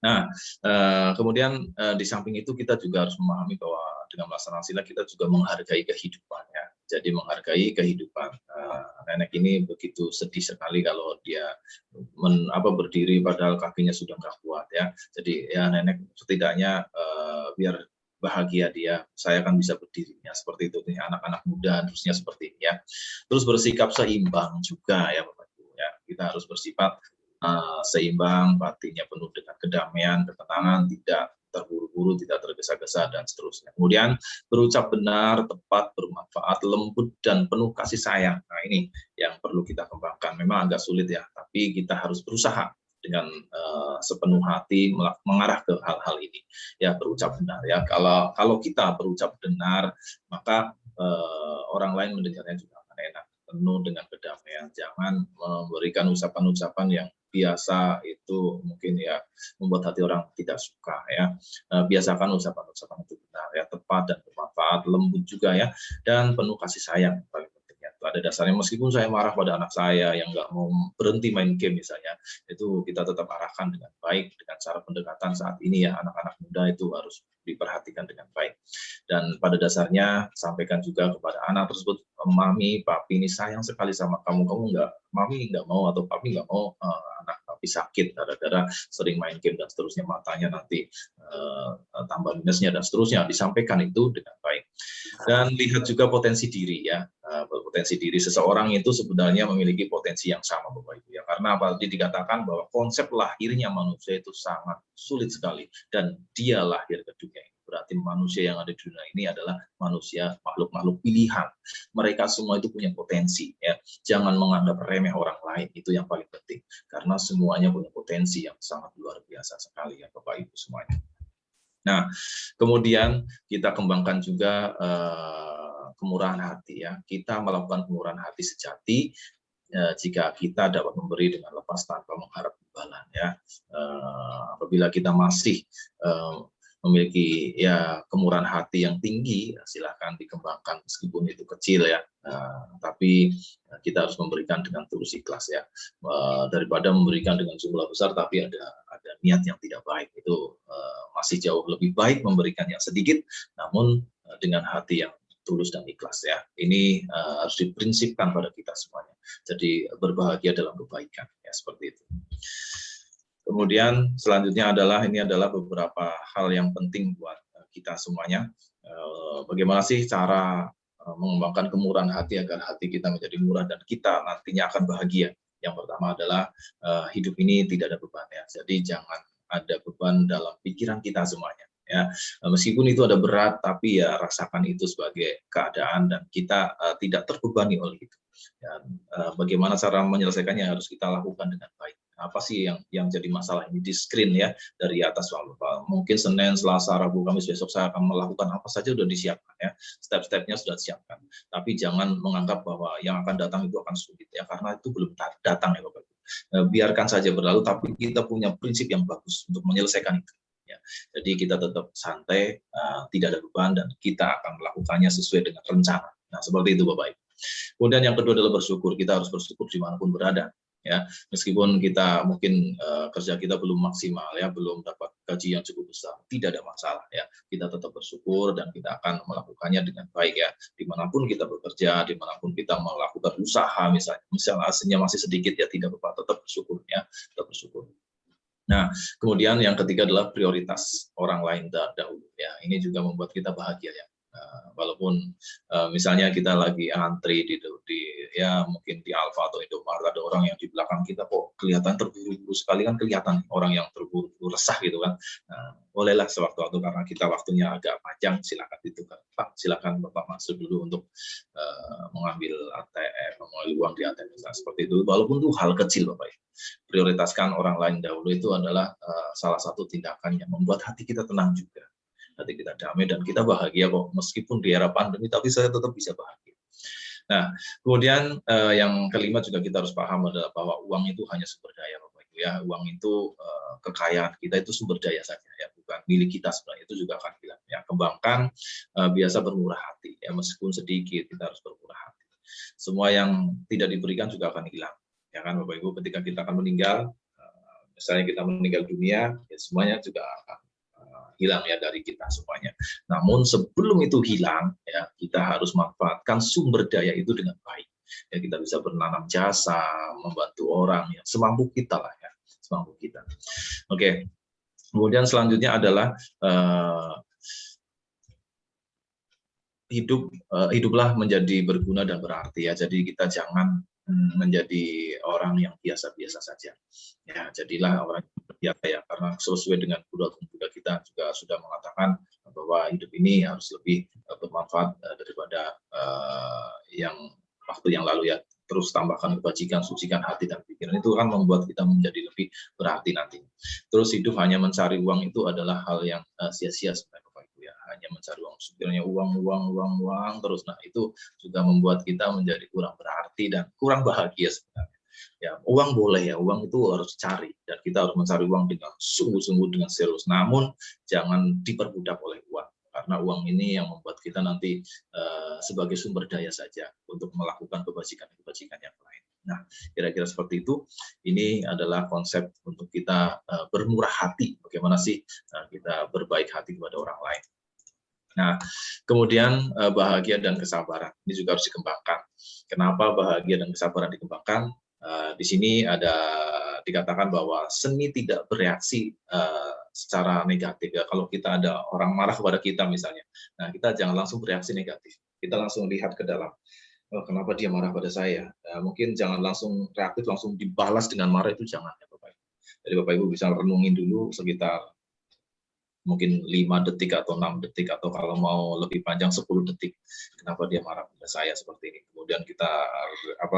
Nah, kemudian di samping itu kita juga harus memahami bahwa dengan melaksanakan sila kita juga menghargai kehidupan ya. Jadi menghargai kehidupan. Nenek ini begitu sedih sekali kalau dia berdiri padahal kakinya sudah nggak kuat ya. Jadi ya nenek setidaknya biar bahagia dia, saya akan bisa berdiri ya, seperti itu nih anak-anak muda harusnya seperti ini ya. Terus bersikap seimbang juga ya Bapak Ibu ya. Kita harus bersifat seimbang, batinnya penuh dengan kedamaian, ketenangan, tidak terburu-buru, tidak tergesa-gesa dan seterusnya. Kemudian berucap benar, tepat, bermanfaat, lembut dan penuh kasih sayang. Nah, ini yang perlu kita kembangkan. Memang agak sulit ya, tapi kita harus berusaha dengan sepenuh hati mengarah ke hal-hal ini ya, berucap benar ya. Kalau kita berucap benar, maka orang lain mendengarnya juga akan enak, penuh dengan kedamaian. Jangan memberikan ucapan-ucapan yang biasa itu mungkin ya membuat hati orang tidak suka ya. Biasakan ucapan-ucapan itu benar ya, tepat dan bermanfaat, lembut juga ya, dan penuh kasih sayang. Pada dasarnya meskipun saya marah pada anak saya yang nggak mau berhenti main game misalnya, itu kita tetap arahkan dengan baik dengan cara pendekatan saat ini ya, anak-anak muda itu harus diperhatikan dengan baik. Dan pada dasarnya sampaikan juga kepada anak tersebut, mami, papi ini sayang sekali sama kamu, mami nggak mau atau papi nggak mau anak papi sakit gara-gara sering main game dan seterusnya, matanya nanti tambah minusnya dan seterusnya. Disampaikan itu dengan baik. Dan lihat juga potensi diri ya. Potensi diri seseorang itu sebenarnya memiliki potensi yang sama Bapak Ibu ya. Karena apalagi dikatakan bahwa konsep lahirnya manusia itu sangat sulit sekali dan dia lahir ke dunia ini. Berarti manusia yang ada di dunia ini adalah manusia makhluk-makhluk pilihan. Mereka semua itu punya potensi ya. Jangan menganggap remeh orang lain, itu yang paling penting. Karena semuanya punya potensi yang sangat luar biasa sekali ya Bapak Ibu semuanya. Nah, kemudian kita kembangkan juga kemurahan hati ya. Kita melakukan kemurahan hati sejati jika kita dapat memberi dengan lepas tanpa mengharap imbalan ya. Apabila kita masih memiliki ya kemurahan hati yang tinggi, silakan dikembangkan meskipun itu kecil ya. Tapi kita harus memberikan dengan tulus ikhlas ya. Daripada memberikan dengan jumlah besar tapi ada niat yang tidak baik, itu masih jauh lebih baik memberikan yang sedikit namun dengan hati yang tulus dan ikhlas ya. Ini harus diprinsipkan pada kita semuanya. Jadi berbahagia dalam kebaikan ya, seperti itu. Kemudian selanjutnya ini adalah beberapa hal yang penting buat kita semuanya. Bagaimana sih cara mengembangkan kemurahan hati agar hati kita menjadi murah dan kita nantinya akan bahagia? Yang pertama adalah hidup ini tidak ada beban ya. Jadi jangan ada beban dalam pikiran kita semuanya. Ya, meskipun itu ada berat, tapi ya rasakan itu sebagai keadaan dan kita tidak terbebani oleh itu. Dan bagaimana cara menyelesaikannya harus kita lakukan dengan baik. Apa sih yang jadi masalah ini di screen ya dari atas Pak. Mungkin Senin, Selasa, Rabu, Kamis besok saya akan melakukan apa saja sudah disiapkan ya. Step-stepnya sudah disiapkan. Tapi jangan menganggap bahwa yang akan datang itu akan sulit ya, karena itu belum datang ya Bapak. Biarkan saja berlalu, tapi kita punya prinsip yang bagus untuk menyelesaikan itu. Ya, jadi kita tetap santai, tidak ada beban dan kita akan melakukannya sesuai dengan rencana. Nah, seperti itu Bapak Ibu. Kemudian yang kedua adalah bersyukur. Kita harus bersyukur dimanapun berada. Ya, meskipun kita mungkin kerja kita belum maksimal ya, belum dapat gaji yang cukup besar, tidak ada masalah ya. Kita tetap bersyukur dan kita akan melakukannya dengan baik ya. Dimanapun kita bekerja, dimanapun kita melakukan usaha, misalnya hasilnya masih sedikit ya, tidak apa-apa, tetap bersyukur ya, tetap bersyukur. Nah, kemudian yang ketiga adalah prioritas orang lain dahulu. Ya, ini juga membuat kita bahagia ya. Walaupun misalnya kita lagi antri di ya mungkin di Alfa atau Indomaret, ada orang yang di belakang kita kok kelihatan terburu-buru sekali, kan kelihatan orang yang terburu-buru resah gitu kan. Bolehlah sewaktu-waktu karena kita waktunya agak panjang, silakan ditukar. Pak, silakan Bapak masuk dulu untuk mengambil ATM, mengambil uang di ATM seperti itu. Walaupun itu hal kecil Bapak ya. Prioritaskan orang lain dahulu itu adalah salah satu tindakan yang membuat hati kita tenang juga. Hati kita damai dan kita bahagia kok, meskipun di era pandemi tapi saya tetap bisa bahagia. Nah, kemudian yang kelima juga kita harus paham adalah bahwa uang itu hanya sumber daya Bapak Ibu ya. Uang itu kekayaan kita, itu sumber daya saja ya, bukan milik kita sebenarnya, itu juga akan hilang ya. Kembangkan biasa bermurah hati ya, meskipun sedikit kita harus bermurah hati. Semua yang tidak diberikan juga akan hilang ya kan Bapak Ibu. Ketika kita akan meninggal, misalnya kita meninggal dunia ya, semuanya juga akan hilang ya dari kita semuanya. Namun sebelum itu hilang ya, kita harus manfaatkan sumber daya itu dengan baik. Ya, kita bisa bernanam jasa, membantu orang ya, semampu kita lah ya, semampu kita. Oke. Kemudian selanjutnya adalah hiduplah menjadi berguna dan berarti ya. Jadi kita jangan menjadi orang yang biasa-biasa saja. Ya, jadilah orang yang biasa ya, karena sesuai dengan budaya kita juga sudah mengatakan bahwa hidup ini harus lebih bermanfaat daripada yang waktu yang lalu ya. Terus tambahkan kebajikan, sucikan hati dan pikiran, itu kan membuat kita menjadi lebih berarti nanti. Terus hidup hanya mencari uang itu adalah hal yang sia-sia sebenarnya Bapak Ibu ya. Hanya mencari uang, sebenarnya uang terus. Nah, itu juga membuat kita menjadi kurang berarti dan kurang bahagia sebenarnya. Ya, uang boleh ya, uang itu harus dicari dan kita harus mencari uang dengan sungguh-sungguh, dengan serius. Namun jangan diperbudak oleh uang, karena uang ini yang membuat kita nanti sebagai sumber daya saja untuk melakukan kebajikan-kebajikan yang lain. Nah, kira-kira seperti itu. Ini adalah konsep untuk kita bermurah hati. Bagaimana sih kita berbaik hati kepada orang lain. Nah, kemudian bahagia dan kesabaran ini juga harus dikembangkan. Kenapa bahagia dan kesabaran dikembangkan? Di sini ada dikatakan bahwa seni tidak bereaksi secara negatif ya. Kalau kita ada orang marah kepada kita misalnya, nah kita jangan langsung bereaksi negatif. Kita langsung lihat ke dalam. Oh, kenapa dia marah pada saya? Mungkin jangan langsung reaktif, langsung dibalas dengan marah, itu jangan ya Bapak Ibu. Jadi Bapak Ibu bisa renungin dulu sekitar mungkin 5 detik atau 6 detik, atau kalau mau lebih panjang 10 detik. Kenapa dia marah pada saya seperti ini? Kemudian kita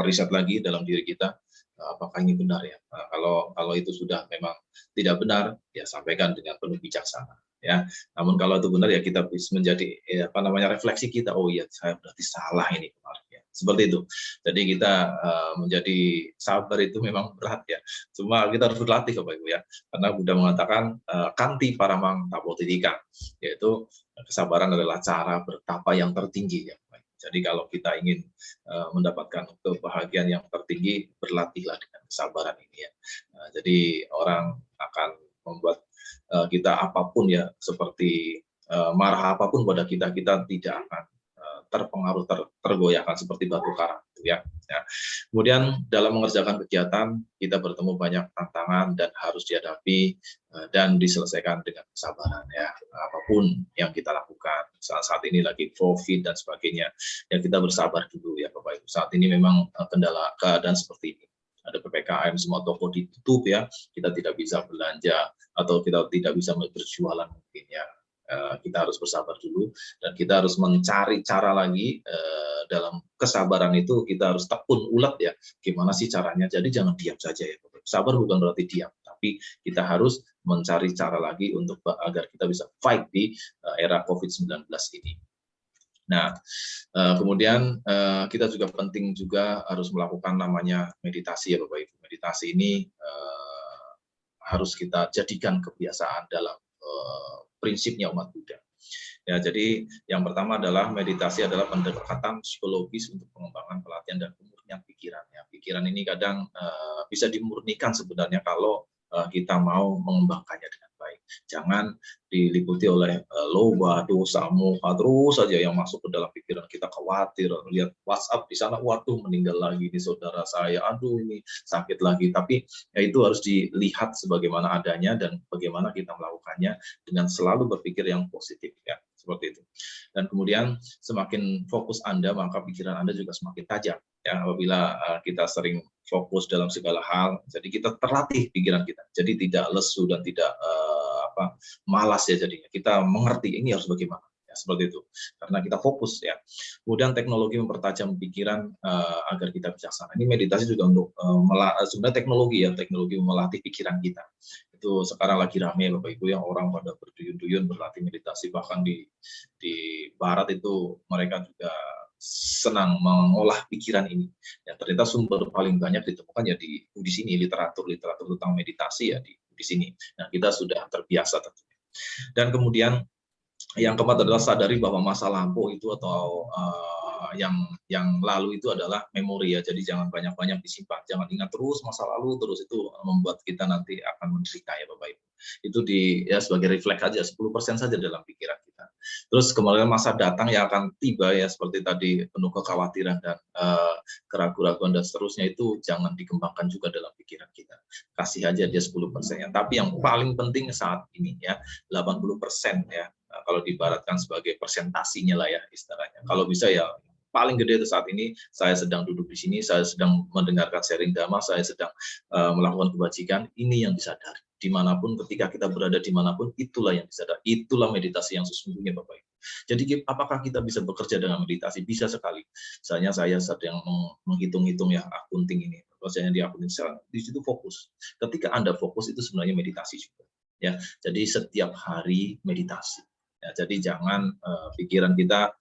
riset lagi dalam diri kita, apakah ini benar ya? Kalau itu sudah memang tidak benar, ya sampaikan dengan penuh bijaksana. Ya, namun kalau itu benar ya kita bisa menjadi refleksi kita. Oh iya, saya berarti salah ini kemarin ya. Seperti itu. Jadi kita menjadi sabar itu memang berat ya. Cuma kita harus berlatih Bapak Ibu ya. Karena Buddha mengatakan kanti paramang tapotitika, yaitu kesabaran adalah cara bertapa yang tertinggi ya. Jadi kalau kita ingin mendapatkan kebahagiaan yang tertinggi, berlatihlah dengan kesabaran ini ya. Jadi orang akan membuat kita apapun ya, seperti marah apapun pada kita, kita tidak akan terpengaruh, tergoyahkan seperti batu karang ya. Kemudian dalam mengerjakan kegiatan kita bertemu banyak tantangan dan harus dihadapi dan diselesaikan dengan kesabaran ya. Apapun yang kita lakukan saat ini lagi COVID dan sebagainya, ya kita bersabar dulu ya Bapak Ibu. Saat ini memang kendala keadaan seperti ini. Ada PPKM, semua toko ditutup ya, kita tidak bisa belanja atau kita tidak bisa berjualan mungkin ya. Kita harus bersabar dulu dan kita harus mencari cara lagi. Dalam kesabaran itu kita harus tekun ulet ya, gimana sih caranya. Jadi jangan diam saja ya, sabar bukan berarti diam, tapi kita harus mencari cara lagi untuk agar kita bisa fight di era COVID-19 ini. Nah, kemudian kita juga penting juga harus melakukan namanya meditasi ya Bapak Ibu. Meditasi ini harus kita jadikan kebiasaan dalam prinsipnya umat Buddha. Ya, jadi yang pertama adalah meditasi adalah pendekatan psikologis untuk pengembangan pelatihan dan pemurnian pikiran. Ya, pikiran ini kadang bisa dimurnikan sebenarnya kalau kita mau mengembangkannya dengan baik. Jangan diliputi oleh loba, dosa, moha terus saja yang masuk ke dalam pikiran kita, khawatir, lihat WhatsApp di sana, waduh meninggal lagi di saudara saya, aduh ini sakit lagi. Tapi ya itu harus dilihat sebagaimana adanya dan bagaimana kita melakukannya dengan selalu berpikir yang positif ya, seperti itu. Dan kemudian semakin fokus Anda, maka pikiran Anda juga semakin tajam. Ya, apabila kita sering fokus dalam segala hal, jadi kita terlatih pikiran kita, jadi tidak lesu dan tidak malas ya jadinya. Kita mengerti ini harus bagaimana, ya, seperti itu. Karena kita fokus ya. Kemudian teknologi mempertajam pikiran agar kita bijaksana. Ini meditasi juga untuk sebenarnya teknologi melatih pikiran kita. Itu sekarang lagi rame Bapak Ibu yang orang pada berduyun-duyun berlatih meditasi, bahkan di barat itu mereka juga senang mengolah pikiran ini. Ya, ternyata sumber paling banyak ditemukan ya di sini, literatur tentang meditasi ya di sini. Nah, kita sudah terbiasa tentunya. Dan kemudian yang keempat adalah sadari bahwa masa lampau itu atau yang lalu itu adalah memori ya. Jadi jangan banyak-banyak disimpan. Jangan ingat terus masa lalu terus, itu membuat kita nanti akan menderita ya Bapak Ibu. Itu ya sebagai refleks aja, 10% saja dalam pikiran kita. Terus kemudian masa datang yang akan tiba ya, seperti tadi penuh kekhawatiran dan keraguan-keraguan dan seterusnya, itu jangan dikembangkan juga dalam pikiran kita. Kasih aja dia 10%. Tapi yang paling penting saat ini ya, 80% ya. Kalau diibaratkan sebagai persentasinya lah ya istilahnya. Kalau bisa ya paling gede itu saat ini saya sedang duduk di sini, saya sedang mendengarkan sharing dhamma, saya sedang melakukan kebajikan, ini yang disadari. Dimanapun, ketika kita berada dimanapun, itulah yang disadari. Itulah meditasi yang sesungguhnya Bapak Ibu. Jadi apakah kita bisa bekerja dengan meditasi? Bisa sekali. Misalnya saya sedang menghitung-hitung ya akunting ini. Misalnya di akunting, di situ fokus. Ketika Anda fokus, itu sebenarnya meditasi juga. Ya, jadi setiap hari meditasi. Ya, jadi jangan pikiran kita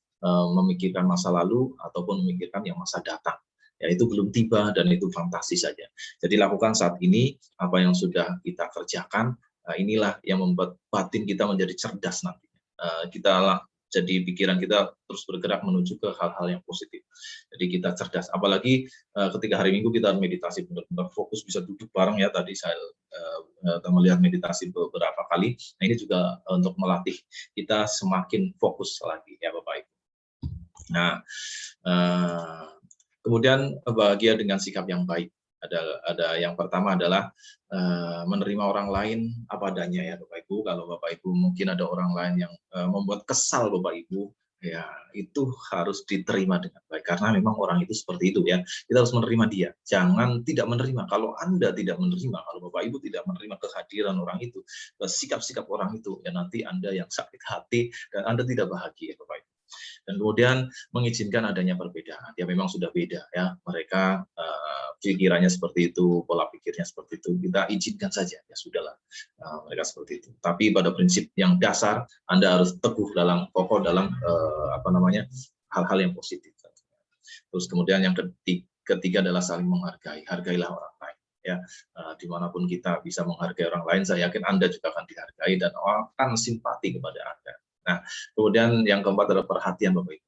memikirkan masa lalu ataupun memikirkan yang masa datang. Ya, itu belum tiba dan itu fantasi saja. Jadi lakukan saat ini apa yang sudah kita kerjakan. Inilah yang membuat batin kita menjadi cerdas nantinya. Jadi pikiran kita terus bergerak menuju ke hal-hal yang positif. Jadi kita cerdas. Apalagi ketika hari Minggu kita meditasi benar-benar fokus, bisa duduk bareng ya. Tadi saya melihat meditasi beberapa kali. Nah, ini juga untuk melatih kita semakin fokus lagi ya Bapak Ibu. Nah, kemudian bahagia dengan sikap yang baik. Ada yang pertama adalah menerima orang lain apa adanya ya Bapak Ibu. Kalau Bapak Ibu mungkin ada orang lain yang membuat kesal Bapak Ibu, ya itu harus diterima dengan baik, karena memang orang itu seperti itu ya. Kita harus menerima dia, jangan tidak menerima. Kalau Anda tidak menerima, kalau Bapak Ibu tidak menerima kehadiran orang itu, sikap-sikap orang itu, ya nanti Anda yang sakit hati dan Anda tidak bahagia Bapak Ibu. Dan kemudian mengizinkan adanya perbedaan. Ya memang sudah beda ya, mereka pikirannya seperti itu, pola pikirnya seperti itu, kita izinkan saja, ya sudahlah mereka seperti itu. Tapi pada prinsip yang dasar Anda harus teguh dalam kokoh dalam hal-hal yang positif. Terus kemudian yang ketiga adalah saling menghargai. Hargailah orang lain. Ya, dimanapun kita bisa menghargai orang lain, saya yakin Anda juga akan dihargai dan akan simpati kepada Anda. Nah, kemudian yang keempat adalah perhatian, Bapak Ibu.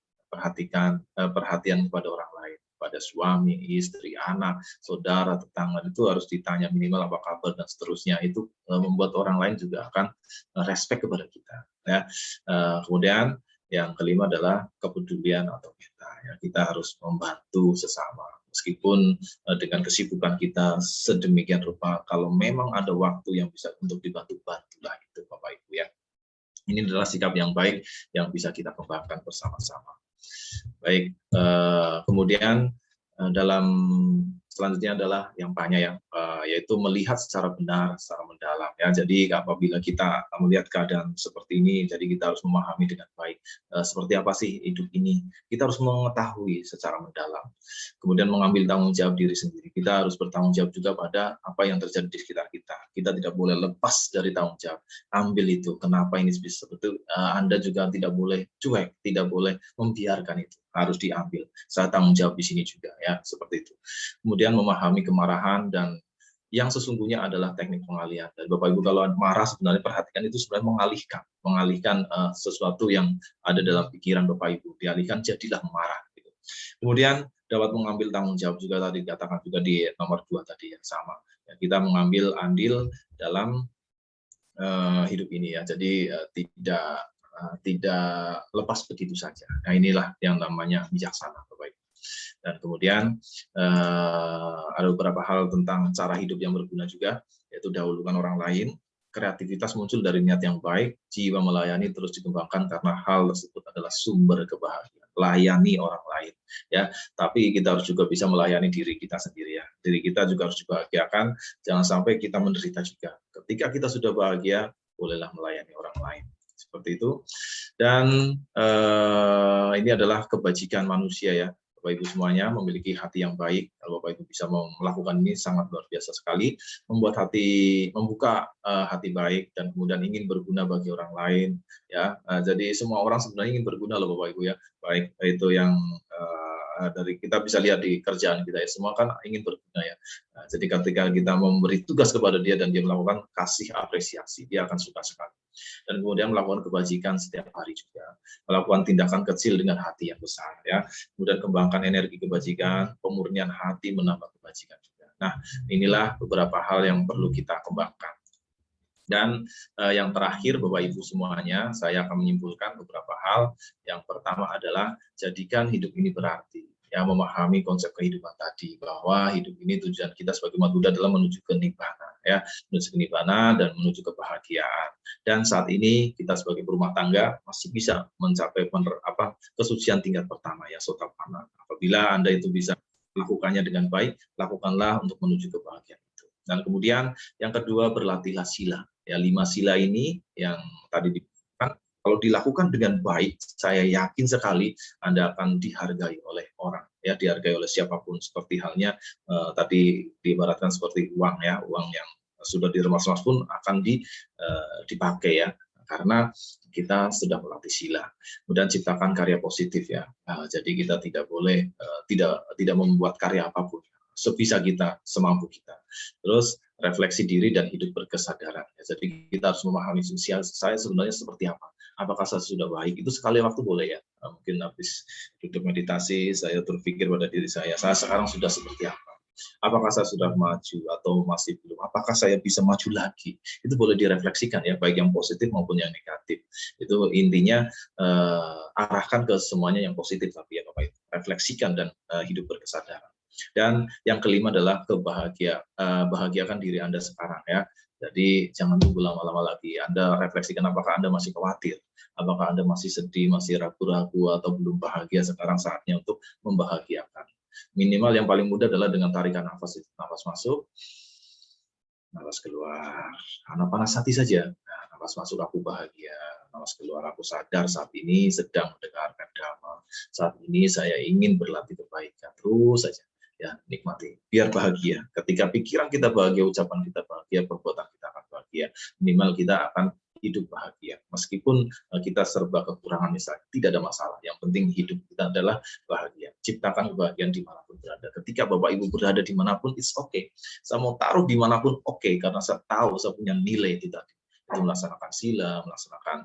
Perhatian kepada orang lain, pada suami, istri, anak, saudara, tetangga, itu harus ditanya minimal apa kabar dan seterusnya. Itu membuat orang lain juga akan respect kepada kita. Ya. Kemudian yang kelima adalah kepedulian atau kita. Ya, kita harus membantu sesama. Meskipun dengan kesibukan kita sedemikian rupa, kalau memang ada waktu yang bisa untuk dibantu, bantulah itu, Bapak Ibu ya. Ini adalah sikap yang baik yang bisa kita kembangkan bersama-sama. Baik, kemudian dalam selanjutnya adalah yang banyak yang yaitu melihat secara benar, secara mendalam ya. Jadi apabila kita melihat keadaan seperti ini, jadi kita harus memahami dengan baik seperti apa sih hidup ini. Kita harus mengetahui secara mendalam. Kemudian mengambil tanggung jawab diri sendiri. Kita harus bertanggung jawab juga pada apa yang terjadi di sekitar kita. Kita tidak boleh lepas dari tanggung jawab. Ambil itu. Kenapa ini bisa seperti itu? Anda juga tidak boleh cuek, tidak boleh membiarkan itu. Harus diambil. Saya tanggung jawab di sini juga ya, seperti itu. Kemudian memahami kemarahan dan yang sesungguhnya adalah teknik pengalihan. Dan Bapak Ibu kalau marah sebenarnya perhatikan itu sebenarnya mengalihkan sesuatu yang ada dalam pikiran Bapak Ibu, dialihkan jadilah marah. Gitu. Kemudian dapat mengambil tanggung jawab juga tadi dikatakan juga di nomor 2 tadi yang sama. Ya, kita mengambil andil dalam hidup ini ya. Jadi tidak lepas begitu saja. Nah inilah yang namanya bijaksana, Bapak Ibu. Dan kemudian ada beberapa hal tentang cara hidup yang berguna juga, yaitu dahulukan orang lain. Kreativitas muncul dari niat yang baik, jiwa melayani terus dikembangkan karena hal tersebut adalah sumber kebahagiaan. Layani orang lain, ya. Tapi kita harus juga bisa melayani diri kita sendiri ya. Diri kita juga harus dibahagiakan. Jangan sampai kita menderita juga. Ketika kita sudah bahagia, bolehlah melayani orang lain. Seperti itu. Dan ini adalah kebajikan manusia ya. Bapak Ibu semuanya memiliki hati yang baik. Kalau Bapak Ibu bisa melakukan ini sangat luar biasa sekali, membuka hati baik dan kemudian ingin berguna bagi orang lain. Ya, jadi semua orang sebenarnya ingin berguna loh Bapak Ibu ya. Baik itu yang dari kita bisa lihat di kerjaan kita ya, semua kan ingin berguna ya. Nah, jadi ketika kita memberi tugas kepada dia dan dia melakukan kasih apresiasi, dia akan suka sekali. Dan kemudian melakukan kebajikan setiap hari juga, melakukan tindakan kecil dengan hati yang besar ya. Kemudian kembangkan energi kebajikan, pemurnian hati menambah kebajikan juga. Nah, inilah beberapa hal yang perlu kita kembangkan. Dan yang terakhir Bapak Ibu semuanya, saya akan menyimpulkan beberapa hal. Yang pertama adalah jadikan hidup ini berarti. Ya, memahami konsep kehidupan tadi bahwa hidup ini tujuan kita sebagai umat Buddha adalah menuju ke nibbana ya, menuju ke nibbana dan menuju kebahagiaan. Dan saat ini kita sebagai berumah tangga masih bisa mencapai kesucian tingkat pertama ya, sotapanna. Apabila Anda itu bisa melakukannya dengan baik, lakukanlah untuk menuju kebahagiaan itu. Dan kemudian yang kedua, berlatihlah sila. Ya, 5 sila ini yang tadi dikatakan, kalau dilakukan dengan baik, saya yakin sekali Anda akan dihargai oleh orang, ya, dihargai oleh siapapun. Seperti halnya tadi diibaratkan seperti uang, ya, uang yang sudah diremas-remas pun akan dipakai, ya, karena kita sudah melatih sila. Kemudian ciptakan karya positif, ya. Jadi kita tidak boleh tidak membuat karya apapun. Sebisa kita, semampu kita. Terus refleksi diri dan hidup berkesadaran. Ya, jadi kita harus memahami saya sebenarnya seperti apa. Apakah saya sudah baik? Itu sekali waktu boleh ya. Mungkin habis duduk meditasi, saya berpikir pada diri saya sekarang sudah seperti apa? Apakah saya sudah maju atau masih belum? Apakah saya bisa maju lagi? Itu boleh direfleksikan ya, baik yang positif maupun yang negatif. Itu intinya arahkan ke semuanya yang positif, tapi ya Bapak Ibu, refleksikan dan hidup berkesadaran. Dan yang kelima adalah bahagiakan diri Anda sekarang ya. Jadi jangan tunggu lama-lama lagi. Anda refleksikan apakah Anda masih khawatir, apakah Anda masih sedih, masih ragu-ragu atau belum bahagia. Sekarang saatnya untuk membahagiakan. Minimal yang paling mudah adalah dengan tarikan nafas itu. Nafas masuk, nafas keluar. Panas hati saja. Nah, nafas masuk aku bahagia, nafas keluar aku sadar saat ini sedang mendengarkan dhamma. Saat ini saya ingin berlatih kebaikan. Terus saja. Ya, nikmati, biar bahagia. Ketika pikiran kita bahagia, ucapan kita bahagia, perbuatan kita akan bahagia. Minimal kita akan hidup bahagia. Meskipun kita serba kekurangan misalnya, tidak ada masalah. Yang penting hidup kita adalah bahagia. Ciptakan kebahagiaan dimanapun berada. Ketika Bapak Ibu berada dimanapun, it's okay. Saya mau taruh dimanapun okay, karena saya tahu saya punya nilai itu tadi. Itu melaksanakan sila, melaksanakan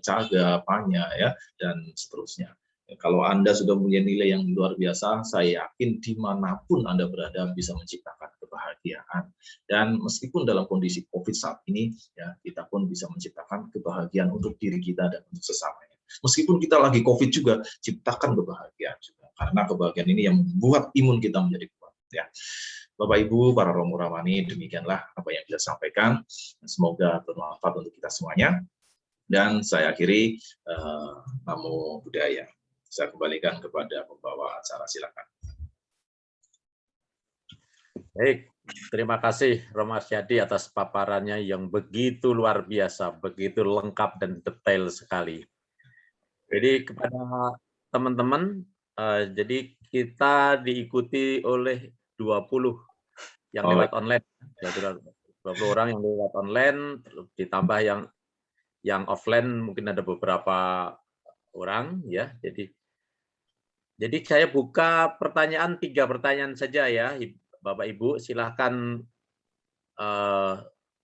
caga, panya, ya, dan seterusnya. Kalau Anda sudah punya nilai yang luar biasa, saya yakin dimanapun Anda berada bisa menciptakan kebahagiaan. Dan meskipun dalam kondisi COVID saat ini, ya, kita pun bisa menciptakan kebahagiaan untuk diri kita dan untuk sesamanya. Meskipun kita lagi COVID juga, ciptakan kebahagiaan juga. Karena kebahagiaan ini yang membuat imun kita menjadi kuat. Ya. Bapak Ibu, para Romo Ramani, demikianlah apa yang bisa sampaikan. Semoga bermanfaat untuk kita semuanya. Dan saya akhiri Namo Buddhaya. Saya kembalikan kepada pembawa acara, silakan. Baik, terima kasih Romo Arsyadi atas paparannya yang begitu luar biasa, begitu lengkap dan detail sekali. Jadi kepada teman-teman, jadi kita diikuti oleh 20 yang lewat online, 20 orang yang lewat online, ditambah yang offline mungkin ada beberapa orang, ya. Jadi saya buka pertanyaan, 3 pertanyaan saja ya, Bapak Ibu, silahkan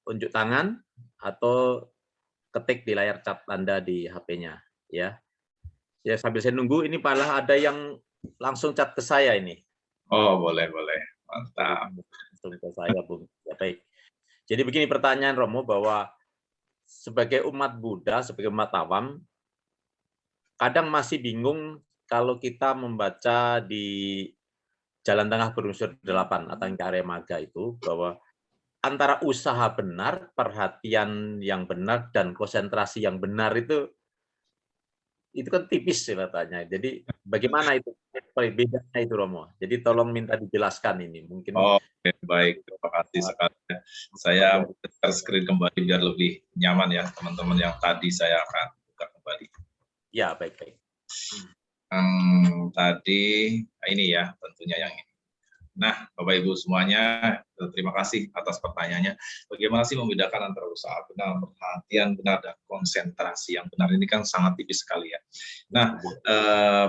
unjuk tangan atau ketik di layar chat Anda di HP-nya, ya. Ya sambil saya nunggu, ini malah ada yang langsung chat ke saya ini. Oh, boleh, mantap. Langsung ke saya, Bung. Ya, baik. Jadi begini pertanyaan Romo, bahwa sebagai umat Buddha, sebagai umat awam, kadang masih bingung kalau kita membaca di Jalan Tengah Berunsur 8 atau Karya Maga itu, bahwa antara usaha benar, perhatian yang benar, dan konsentrasi yang benar itu kan tipis katanya. Jadi bagaimana itu bedanya itu, Romo? Jadi tolong minta dijelaskan ini. Mungkin. Oke, baik, terima kasih sekali. Saya share screen kembali biar lebih nyaman ya teman-teman, yang tadi saya akan buka kembali. Ya, baik. Tadi ini ya, tentunya yang ini. Nah, Bapak Ibu semuanya, terima kasih atas pertanyaannya. Bagaimana sih membedakan antara usaha benar, perhatian benar, dan konsentrasi yang benar? Ini kan sangat tipis sekali ya. Nah,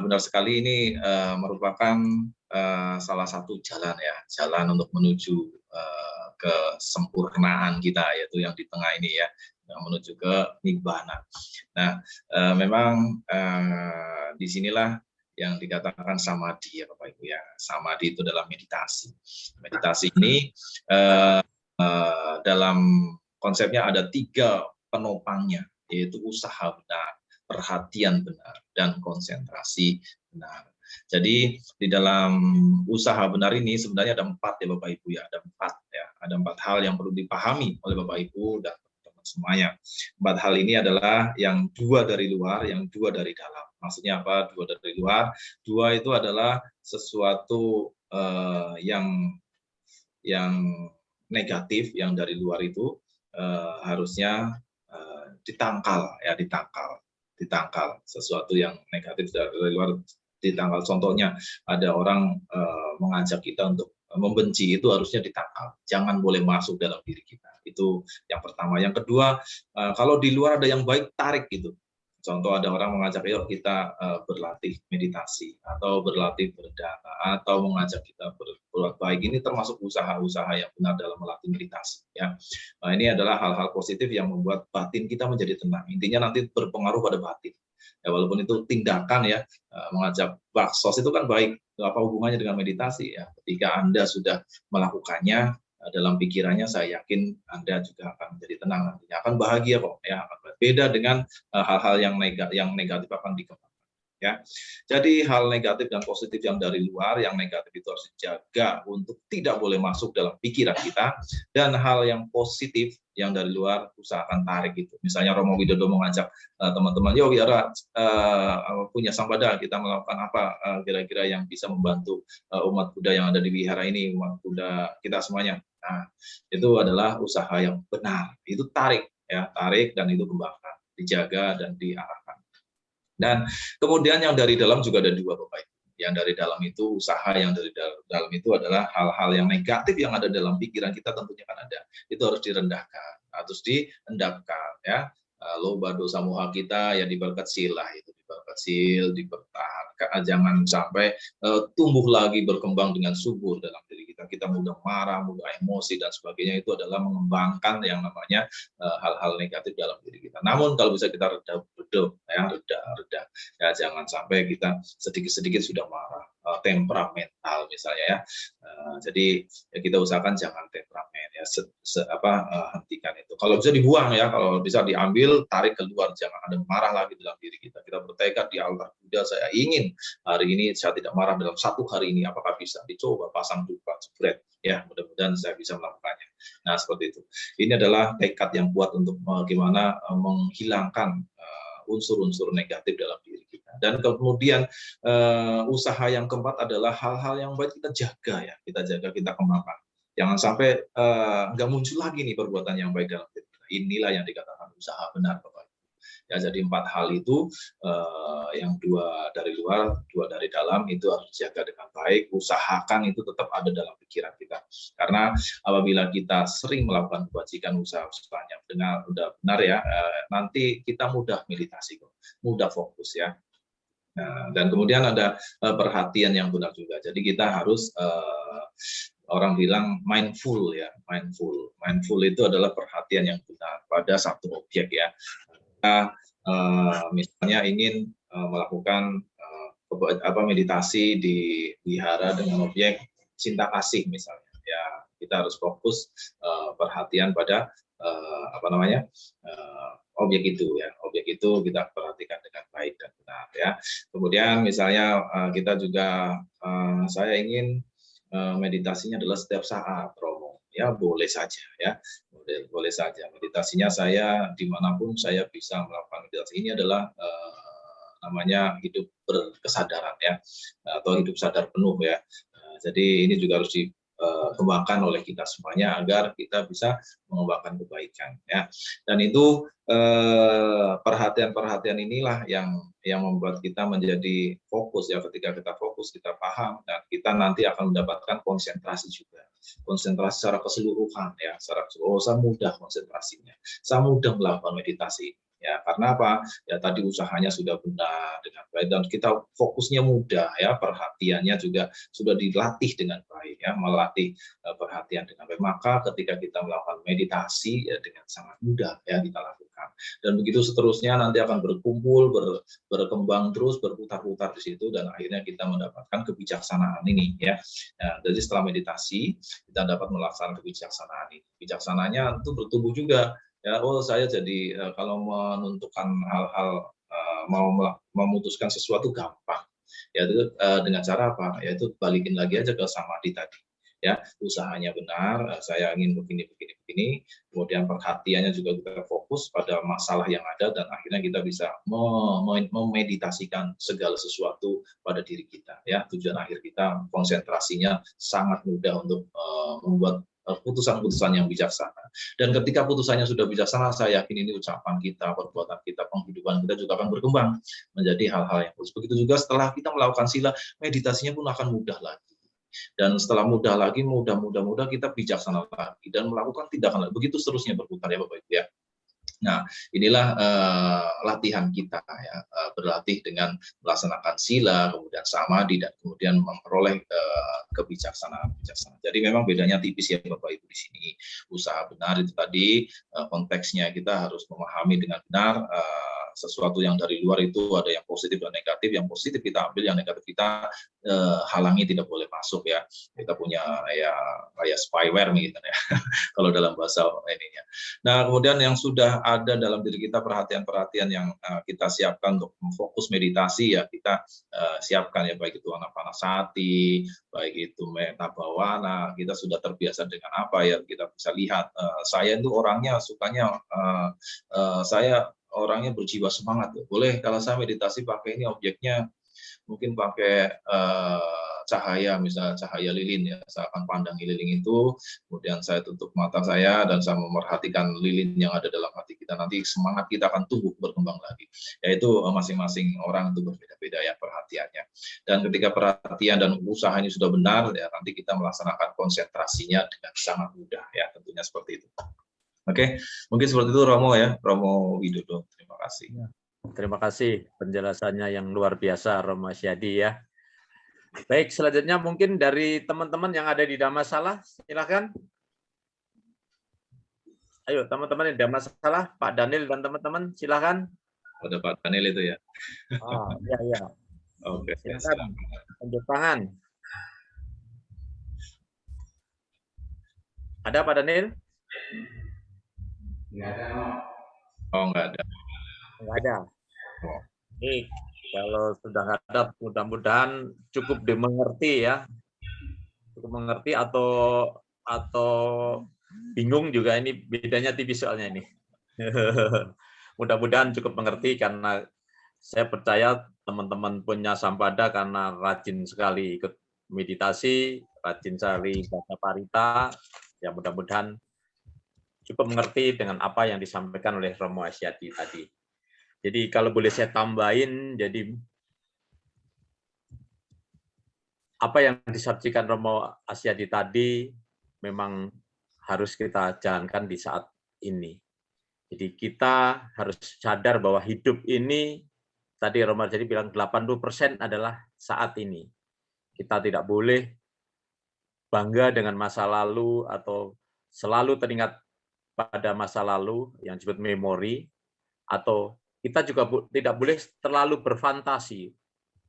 benar sekali, ini merupakan salah satu jalan ya, jalan untuk menuju kesempurnaan kita, yaitu yang di tengah ini ya, yang menuju ke Nibbana. Nah, memang disinilah yang dikatakan samadhi ya Bapak Ibu ya. Samadhi itu adalah meditasi. Meditasi ini dalam konsepnya ada 3 penopangnya, yaitu usaha benar, perhatian benar, dan konsentrasi benar. Jadi di dalam usaha benar ini sebenarnya ada 4 ya Bapak Ibu ya, ada 4 ya. Ada 4 hal yang perlu dipahami oleh Bapak Ibu dan teman-teman semuanya. 4 hal ini adalah yang 2 dari luar, yang 2 dari dalam. Maksudnya apa? 2 dari luar. 2 itu adalah sesuatu yang negatif, yang dari luar itu harusnya ditangkal ya, ditangkal. Sesuatu yang negatif dari luar ditangkal. Contohnya ada orang mengajak kita untuk membenci, itu harusnya ditangkal. Jangan boleh masuk dalam diri kita. Itu yang pertama. Yang kedua, kalau di luar ada yang baik, tarik gitu. Contoh ada orang mengajak, yuk kita berlatih meditasi, atau berlatih berdana, atau mengajak kita berbuat baik. Ini termasuk usaha-usaha yang benar dalam melatih meditasi. Ya. Nah, ini adalah hal-hal positif yang membuat batin kita menjadi tenang. Intinya nanti berpengaruh pada batin. Ya, walaupun itu tindakan ya, mengajak baksos itu kan baik. Apa hubungannya dengan meditasi? Ya, ketika Anda sudah melakukannya, dalam pikirannya saya yakin Anda juga akan menjadi tenang, nantinya akan bahagia kok ya, akan berbeda dengan hal-hal yang negatif akan dikembangkan ya. Jadi hal negatif dan positif yang dari luar, yang negatif itu harus dijaga untuk tidak boleh masuk dalam pikiran kita, dan hal yang positif yang dari luar usahakan tarik itu. Misalnya Romo Widodo mengajak teman-teman, yuk biar punya sampada, kita melakukan apa kira-kira yang bisa membantu umat Buddha yang ada di wihara ini, umat Buddha kita semuanya. Nah, itu adalah usaha yang benar. Itu tarik ya, tarik dan itu kembangkan, dijaga dan diarahkan. Dan kemudian yang dari dalam juga ada 2 Bapak Ibu. Yang dari dalam itu, usaha yang dari dalam itu adalah hal-hal yang negatif yang ada dalam pikiran kita, tentunya kan ada. Itu harus direndahkan. harus dihendapkan ya. Loba dosa moha kita ya diperkecil lah, itu diperkecil, dipertahankan, jangan sampai tumbuh lagi berkembang dengan subur dalam diri kita. Kita mudah marah, mudah emosi dan sebagainya, itu adalah mengembangkan yang namanya hal-hal negatif dalam diri kita. Namun kalau bisa kita reda ya, jangan sampai kita sedikit-sedikit sudah marah, temperamental misalnya ya. Jadi ya kita usahakan jangan temperamen ya, hentikan itu. Kalau bisa dibuang ya, kalau bisa diambil, tarik keluar, jangan ada marah lagi dalam diri kita. Kita bertekad di altar Buddha, saya ingin hari ini saya tidak marah dalam satu hari ini. Apakah bisa dicoba pasang dupa jebret ya, mudah-mudahan saya bisa melakukannya. Nah seperti itu. Ini adalah tekad yang kuat untuk bagaimana menghilangkan unsur-unsur negatif dalam diri kita. Dan kemudian usaha yang keempat adalah hal-hal yang baik kita jaga ya, kita jaga, kita kembangkan. Jangan sampai nggak muncul lagi nih perbuatan yang baik dalam diri kita. Inilah yang dikatakan usaha benar, Bapak. Ya, jadi 4 hal itu, yang 2 dari luar, 2 dari dalam, itu harus dijaga dengan baik. Usahakan itu tetap ada dalam pikiran kita. Karena apabila kita sering melakukan kebajikan, usaha-usahanya benar ya, nanti kita mudah meditasi, mudah fokus ya. Nah, dan kemudian ada perhatian yang benar juga. Jadi kita harus orang bilang mindful ya, mindful itu adalah perhatian yang benar pada satu objek ya. Kita misalnya ingin melakukan meditasi di wihara dengan objek cinta kasih misalnya, ya kita harus fokus perhatian pada objek itu ya, objek itu kita perhatikan dengan baik dan benar ya. Kemudian misalnya kita juga saya ingin meditasinya adalah setiap saat, Romo, ya boleh saja ya, boleh saja meditasinya saya dimanapun saya bisa melakukan meditasi. Ini adalah namanya hidup berkesadaran ya, atau hidup sadar penuh ya. Jadi ini juga harus dikembangkan oleh kita semuanya agar kita bisa mengembangkan kebaikan ya. Dan itu perhatian-perhatian inilah yang membuat kita menjadi fokus ya. Ketika kita fokus, kita paham, dan kita nanti akan mendapatkan konsentrasi juga. Konsentrasi secara keseluruhan ya, secara keseluruhan. Saya mudah konsentrasinya, saya mudah melakukan meditasi ya. Karena apa? Ya tadi usahanya sudah benar dengan baik, dan kita fokusnya mudah ya, perhatiannya juga sudah dilatih dengan baik ya, melatih perhatian dengan baik. Maka ketika kita melakukan meditasi ya dengan sangat mudah ya kita lakukan. Dan begitu seterusnya nanti akan berkumpul, berkembang terus, berputar-putar di situ, dan akhirnya kita mendapatkan kebijaksanaan ini ya. Nah, jadi setelah meditasi kita dapat melaksanakan kebijaksanaan ini. Bijaksananya itu bertumbuh juga. Ya, saya jadi kalau menentukan hal-hal, mau memutuskan sesuatu gampang. Ya itu dengan cara apa? Yaitu balikin lagi aja ke samadhi tadi. Ya, usahanya benar, saya ingin begini, kemudian perhatiannya juga kita fokus pada masalah yang ada, dan akhirnya kita bisa memeditasikan segala sesuatu pada diri kita. Ya, tujuan akhir kita konsentrasinya sangat mudah untuk membuat putusan-putusan yang bijaksana. Dan ketika putusannya sudah bijaksana, saya yakin ini ucapan kita, perbuatan kita, penghidupan kita juga akan berkembang menjadi hal-hal yang bagus. Begitu juga setelah kita melakukan sila, meditasinya pun akan mudah lagi. Dan setelah mudah lagi, mudah kita bijaksana lagi dan melakukan tindakan. Begitu seterusnya berputar ya Bapak Ibu ya. Nah, inilah latihan kita ya, berlatih dengan melaksanakan sila, kemudian samadhi, dan kemudian memperoleh kebijaksanaan. Jadi memang bedanya tipis ya Bapak Ibu di sini. Usaha benar itu tadi konteksnya kita harus memahami dengan benar. Sesuatu yang dari luar itu ada yang positif dan negatif. Yang positif kita ambil, yang negatif kita halangi, tidak boleh masuk ya. Kita punya ya kayak spyware gitu ya. Kalau dalam bahasa ininya. Nah, kemudian yang sudah ada dalam diri kita perhatian-perhatian yang kita siapkan untuk fokus meditasi ya, kita siapkan ya, baik itu anapanasati, baik itu metta bawana, kita sudah terbiasa dengan apa ya, kita bisa lihat saya itu orangnya sukanya saya orangnya berjiwa semangat. Boleh kalau saya meditasi pakai ini objeknya mungkin pakai cahaya, misalnya cahaya lilin ya, saya akan pandangi lilin itu, kemudian saya tutup mata saya dan saya memerhatikan lilin yang ada dalam hati kita. Nanti semangat kita akan tumbuh berkembang lagi. Yaitu masing-masing orang itu berbeda-beda ya perhatiannya. Dan ketika perhatian dan usaha ini sudah benar ya, nanti kita melaksanakan konsentrasinya dengan sangat mudah ya, tentunya seperti itu. Oke, mungkin seperti itu Romo ya, Romo Widodo. Terima kasih. Terima kasih penjelasannya yang luar biasa Romo Asyadi ya. Baik, selanjutnya mungkin dari teman-teman yang ada di Damasalah, silakan. Ayo teman-teman yang ada masalah, Pak Daniel dan teman-teman, silakan. Pada Pak Daniel itu ya. Ya, ya. Oke, Silakan. Tunjuk tangan. Ada Pak Daniel? Nggak ada. Oh, nggak ada. Nggak ada. Ini kalau sudah nggak ada, mudah-mudahan cukup dimengerti ya. Cukup mengerti atau bingung juga, ini bedanya tipis soalnya ini. Mudah-mudahan cukup mengerti karena saya percaya teman-teman punya Sampada karena rajin sekali ikut meditasi, rajin sekali baca parita, ya mudah-mudahan cukup mengerti dengan apa yang disampaikan oleh Romo Asyadi tadi. Jadi kalau boleh saya tambahin, jadi apa yang disampaikan Romo Asyadi tadi memang harus kita jalankan di saat ini. Jadi kita harus sadar bahwa hidup ini, tadi Romo Asyadi bilang 80% adalah saat ini. Kita tidak boleh bangga dengan masa lalu atau selalu teringat pada masa lalu yang disebut memori, atau kita juga tidak boleh terlalu berfantasi,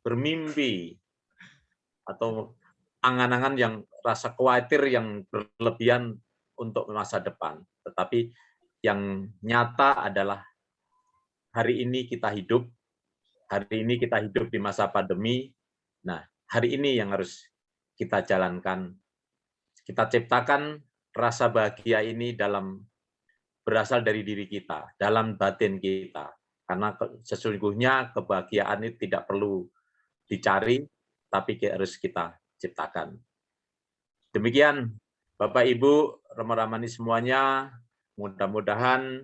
bermimpi, atau angan-angan yang rasa khawatir yang berlebihan untuk masa depan. Tetapi yang nyata adalah hari ini kita hidup di masa pandemi. Nah, hari ini yang harus kita jalankan. Kita ciptakan rasa bahagia ini berasal dari diri kita, dalam batin kita. Karena sesungguhnya kebahagiaan itu tidak perlu dicari, tapi harus kita ciptakan. Demikian, Bapak Ibu, Romo Ramani semuanya, mudah-mudahan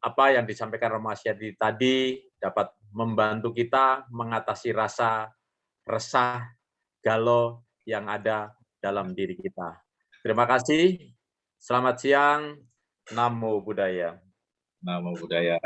apa yang disampaikan Romo Asyadi tadi dapat membantu kita mengatasi rasa resah, galau yang ada dalam diri kita. Terima kasih. Selamat siang. Namo Buddhaya. Namo Buddhaya.